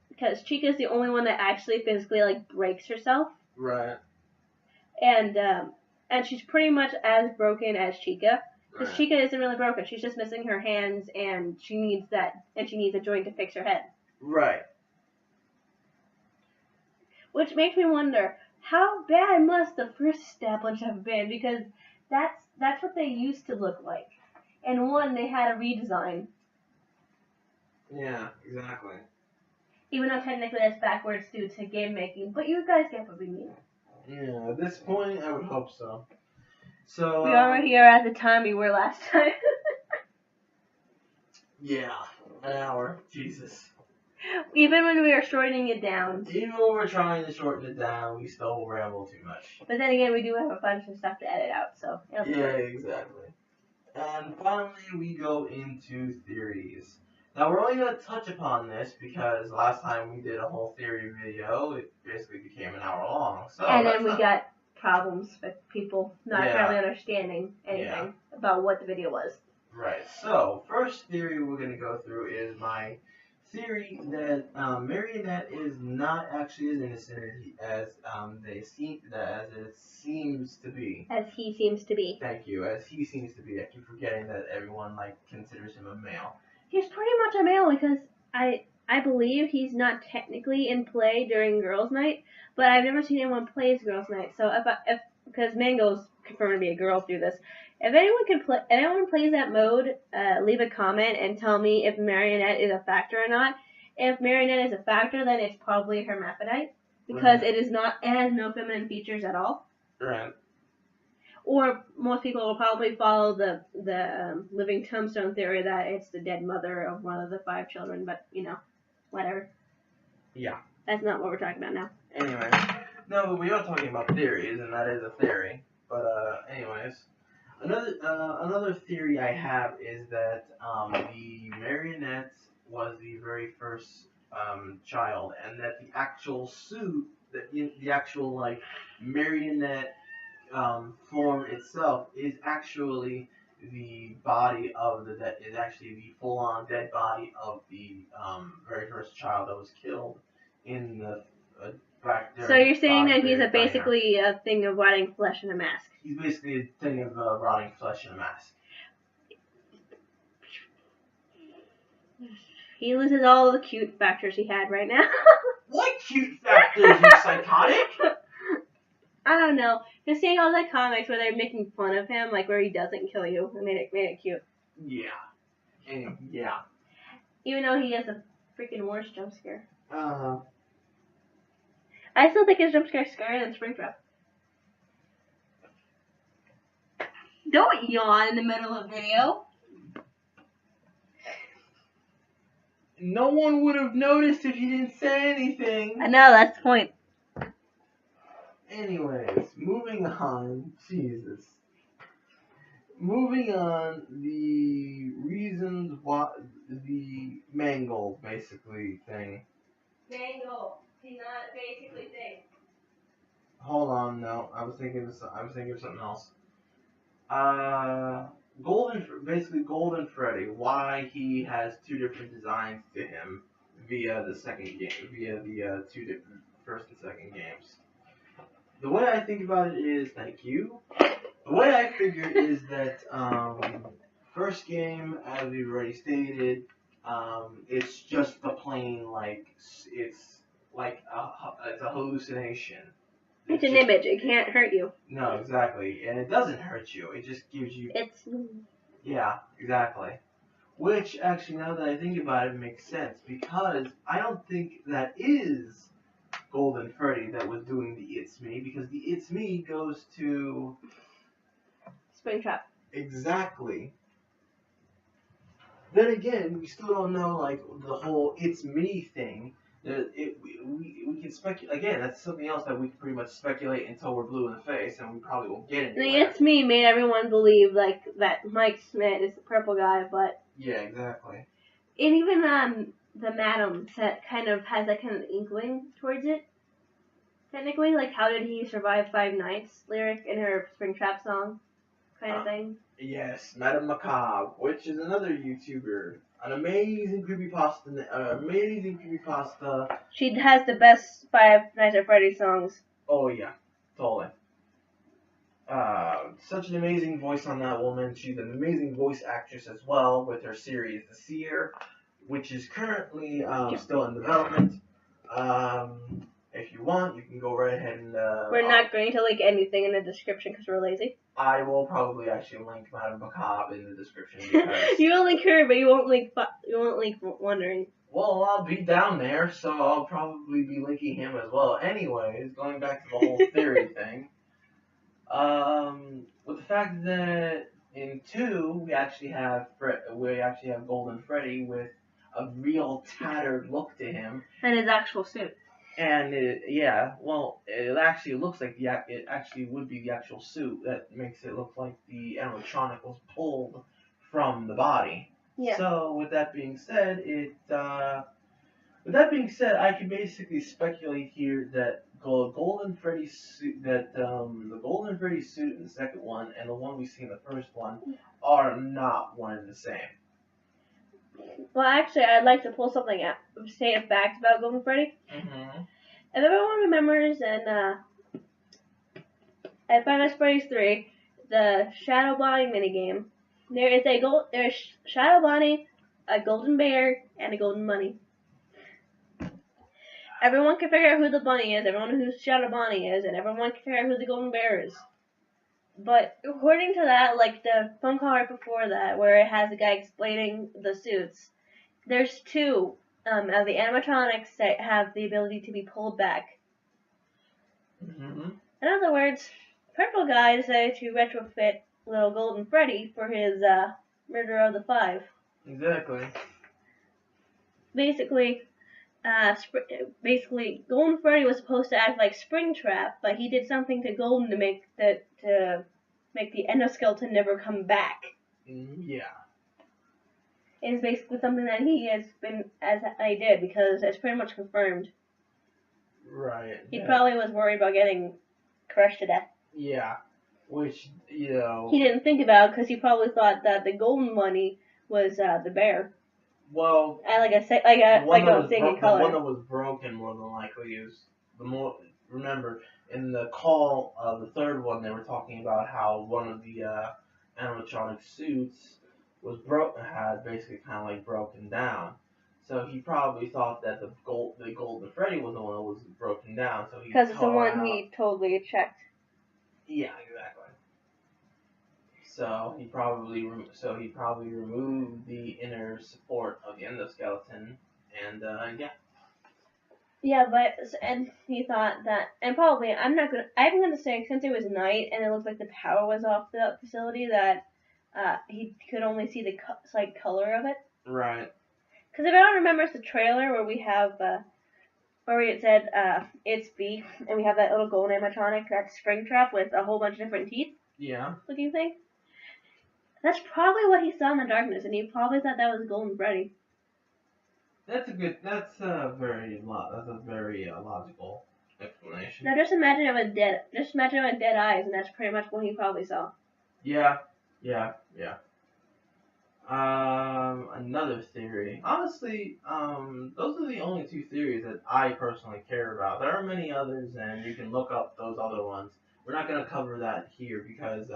[SPEAKER 2] because Chica's the only one that actually physically like breaks herself.
[SPEAKER 1] Right.
[SPEAKER 2] And she's pretty much as broken as Chica. Because
[SPEAKER 1] Right.
[SPEAKER 2] Chica isn't really broken. She's just missing her hands, and she needs a joint to fix her head.
[SPEAKER 1] Right.
[SPEAKER 2] Which makes me wonder, how bad must the first establishment have been? Because that's what they used to look like. And one, they had a redesign.
[SPEAKER 1] Yeah, exactly.
[SPEAKER 2] Even though technically that's backwards due to game making. But you guys get what we mean.
[SPEAKER 1] Yeah, at this point, I would hope so. So
[SPEAKER 2] We already are at the time we were last time.
[SPEAKER 1] Yeah, an hour. Jesus.
[SPEAKER 2] Even when we were shortening it down.
[SPEAKER 1] Even when we're trying to shorten it down, we still ramble too much.
[SPEAKER 2] But then again, we do have a bunch of stuff to edit out, so.
[SPEAKER 1] Yeah, exactly. And finally, we go into theories. Now, we're only going to touch upon this because last time we did a whole theory video, it basically became an hour long. So
[SPEAKER 2] and then we got problems with people not
[SPEAKER 1] Yeah.
[SPEAKER 2] really understanding anything about what the video was.
[SPEAKER 1] Right. So, first theory we're going to go through is my theory that Marionette is not actually as innocent as it seems to be.
[SPEAKER 2] As he seems to be.
[SPEAKER 1] Thank you. As he seems to be. I keep forgetting that everyone considers him a male.
[SPEAKER 2] He's pretty much a male because I believe he's not technically in play during Girls' Night, but I've never seen anyone play as Girls' Night. So if because Mango's confirmed to be a girl through this, if anyone plays that mode, leave a comment and tell me if Marionette is a factor or not. If Marionette is a factor, then it's probably hermaphrodite because it has no feminine features at all.
[SPEAKER 1] Right.
[SPEAKER 2] Or most people will probably follow the living tombstone theory that it's the dead mother of one of the 5 children, but whatever.
[SPEAKER 1] Yeah.
[SPEAKER 2] That's not what we're talking about now.
[SPEAKER 1] Anyway, no, but we are talking about theories, and that is a theory. But anyways, another theory I have is that the Marionette was the very first child, and that the actual suit, the actual Marionette form itself is actually the body of is actually the full-on dead body of the very first child that was killed in the back there.
[SPEAKER 2] So you're saying that he's basically a thing of rotting flesh in a mask.
[SPEAKER 1] He's basically a thing of rotting flesh in a mask.
[SPEAKER 2] He loses all the cute factors he had right now.
[SPEAKER 1] What cute factors, you psychotic?
[SPEAKER 2] I don't know. Just seeing all the comics where they're making fun of him, like where he doesn't kill you, it made it cute.
[SPEAKER 1] Yeah. And, yeah.
[SPEAKER 2] Even though he has a freaking worse jump scare.
[SPEAKER 1] Uh-huh.
[SPEAKER 2] I still think his jump scare is scarier than Springtrap. Don't yawn in the middle of video.
[SPEAKER 1] No one would have noticed if you didn't say anything.
[SPEAKER 2] I know, that's the point.
[SPEAKER 1] Anyways, moving on. Jesus. Moving on, the reasons why the Mangle basically thing.
[SPEAKER 2] Mangle. He's not basically thing.
[SPEAKER 1] Hold on, no, I was thinking of something else. Golden Freddy. Why he has 2 different designs to him via the second game, via the two different first and second games. The way I think about it is, thank you. The way I figure is that first game, as we've already stated, it's just the plain it's it's a hallucination.
[SPEAKER 2] It's an image. It can't hurt you.
[SPEAKER 1] No, exactly, and it doesn't hurt you. It just gives you. Yeah, exactly. Which actually, now that I think about it, makes sense because I don't think that is Golden Freddy that was doing the It's Me, because the It's Me goes to
[SPEAKER 2] Springtrap.
[SPEAKER 1] Exactly. Then again, we still don't know the whole It's Me thing. We can speculate again. That's something else that we can pretty much speculate until we're blue in the face, and we probably won't get into.
[SPEAKER 2] The It's Me made everyone believe that Mike Smith is the purple guy, but
[SPEAKER 1] yeah, exactly.
[SPEAKER 2] And even the Madam set kind of has that kind of inkling towards it. Technically, like how did he survive 5 nights lyric in her Springtrap song, kind of thing.
[SPEAKER 1] Yes, Madame Macabre, which is another YouTuber, an amazing creepypasta.
[SPEAKER 2] She has the best 5 Nights at Freddy songs.
[SPEAKER 1] Oh yeah, totally. Such an amazing voice on that woman. She's an amazing voice actress as well with her series The Seer, which is currently still in development. If you want, you can go right ahead and.
[SPEAKER 2] We're not going to link anything in the description because we're lazy.
[SPEAKER 1] I will probably actually link Madame Macabre in the description because.
[SPEAKER 2] You will link her, but you won't link Wondering.
[SPEAKER 1] Well, I'll be down there, so I'll probably be linking him as well. Anyways, going back to the whole theory thing. With the fact that in 2 we actually have Golden Freddy with a real tattered look to him
[SPEAKER 2] and his actual suit.
[SPEAKER 1] And it actually looks like it actually would be the actual suit that makes it look like the animatronic was pulled from the body.
[SPEAKER 2] Yeah.
[SPEAKER 1] So with that being said, I can basically speculate here that the Golden Freddy suit in the second one and the one we see in the first one are not one and the same.
[SPEAKER 2] Well, actually, I'd like to pull something out, say a fact about Golden Freddy.
[SPEAKER 1] Mm-hmm.
[SPEAKER 2] If everyone remembers, at Five Nights at Freddy's 3, the Shadow Bonnie minigame, there's Shadow Bonnie, a golden bear, and a golden bunny. Everyone can figure out who the bunny is, everyone who Shadow Bonnie is, and everyone can figure out who the golden bear is. But according to that, the phone call right before that, where it has a guy explaining the suits, there's 2 of the animatronics that have the ability to be pulled back.
[SPEAKER 1] Mm-hmm.
[SPEAKER 2] In other words, Purple Guy decided to retrofit little Golden Freddy for his murder of the 5.
[SPEAKER 1] Exactly.
[SPEAKER 2] Basically, Golden Freddy was supposed to act like Springtrap, but he did something to Golden to make the endoskeleton never come back.
[SPEAKER 1] Yeah.
[SPEAKER 2] It's basically something that he has been, as I did, because it's pretty much confirmed.
[SPEAKER 1] Right.
[SPEAKER 2] He probably was worried about getting crushed to death.
[SPEAKER 1] Yeah. Which,
[SPEAKER 2] he didn't think about because he probably thought that the golden bunny was the bear.
[SPEAKER 1] Well,
[SPEAKER 2] and a singing color.
[SPEAKER 1] The one that was broken more than likely is remember in the call of the third one they were talking about how one of the animatronic suits had basically kind of broken down. So he probably thought that the Golden Freddy was the one that was broken down. So
[SPEAKER 2] because it's the one he totally checked.
[SPEAKER 1] Yeah, exactly. So he probably removed the inner support of the endoskeleton, and yeah.
[SPEAKER 2] Yeah, and he thought that, and probably I'm gonna say since it was night and it looked like the power was off the facility that he could only see the slight color of it.
[SPEAKER 1] Right.
[SPEAKER 2] Because if everyone remembers the trailer where we have where it said it's beef and we have that little golden animatronic, that Springtrap with a whole bunch of different teeth.
[SPEAKER 1] Yeah.
[SPEAKER 2] Looking thing. That's probably what he saw in the darkness, and he probably thought that was Golden Freddy.
[SPEAKER 1] That's a very logical explanation.
[SPEAKER 2] Now just imagine him with dead eyes, and that's pretty much what he probably saw.
[SPEAKER 1] Yeah. Another theory. Honestly, those are the only two theories that I personally care about. There are many others, and you can look up those other ones. We're not gonna cover that here because,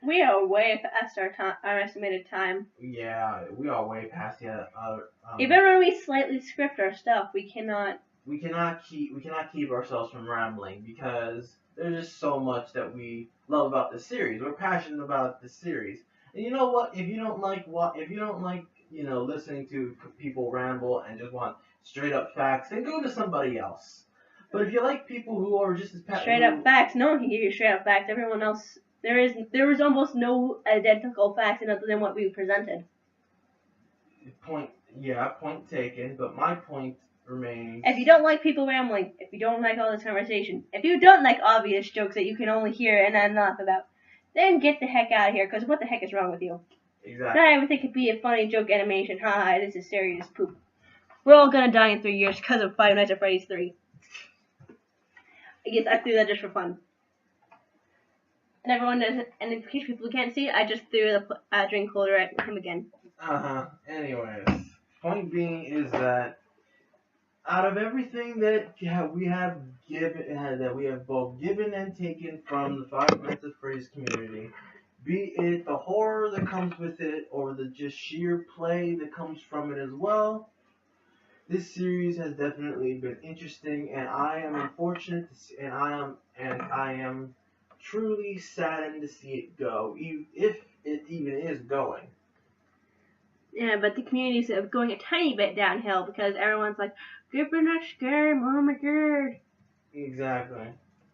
[SPEAKER 2] we are way past our estimated time.
[SPEAKER 1] yeah, we are way past yet.
[SPEAKER 2] Even when we slightly script our stuff, we cannot.
[SPEAKER 1] We cannot keep ourselves from rambling because there's just so much that we love about the series. We're passionate about the series. And you know what? If you don't like listening to people ramble and just want straight up facts, then go to somebody else. But if you like people who are just as
[SPEAKER 2] Straight up facts. No one can give you straight up facts. Everyone else, there was almost no identical facts other than what we presented.
[SPEAKER 1] Point taken. But my point remains.
[SPEAKER 2] If you don't like people rambling, if you don't like all this conversation, if you don't like obvious jokes that you can only hear and then laugh about, then get the heck out of here, because what the heck is wrong with you?
[SPEAKER 1] Exactly.
[SPEAKER 2] Not everything could be a funny joke animation. Haha, this is serious poop. We're all gonna die in 3 years because of Five Nights at Freddy's 3. I guess I threw that just for fun. And everyone does it, and in case people can't see, I just threw the drink holder at him again.
[SPEAKER 1] Anyways, point being is that out of everything that we have both given and taken from the Five Nights at Freddy's community, be it the horror that comes with it or the just sheer play that comes from it as well, this series has definitely been interesting, and I am unfortunate to see, and I am truly saddened to see it go, if it even is going.
[SPEAKER 2] Yeah, but the community's going a tiny bit downhill because everyone's like, "Get the next game, oh my god."
[SPEAKER 1] Exactly.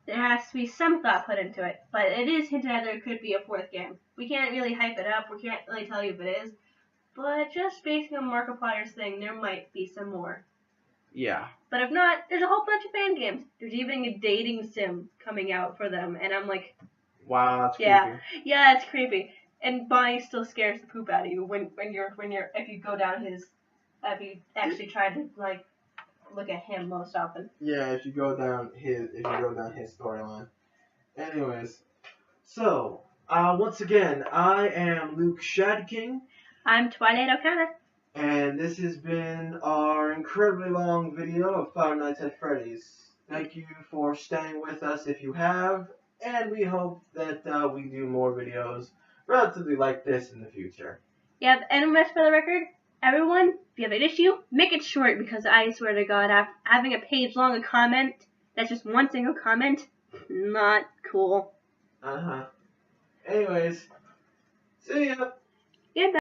[SPEAKER 2] There has to be some thought put into it, but it is hinted at there could be a fourth game. We can't really hype it up, we can't really tell you if it is, but just based on Markiplier's thing, there might be some more.
[SPEAKER 1] Yeah.
[SPEAKER 2] But if not, there's a whole bunch of fan games. There's even a dating sim coming out for them, and I'm like,
[SPEAKER 1] wow, that's
[SPEAKER 2] creepy. Yeah, it's creepy. And Bonnie still scares the poop out of you if you go down if you actually try to like look at him most often.
[SPEAKER 1] Yeah, if you go down his storyline. Anyways, so once again, I am Luke Shadking.
[SPEAKER 2] I'm Twilight O'Connor.
[SPEAKER 1] And this has been our incredibly long video of Five Nights at Freddy's. Thank you for staying with us if you have, and we hope that we do more videos relatively like this in the future.
[SPEAKER 2] Yeah, and just for the record, everyone, if you have an issue, make it short, because I swear to God, having a page long comment that's just one single comment, not cool.
[SPEAKER 1] Anyways, see ya.
[SPEAKER 2] Goodbye.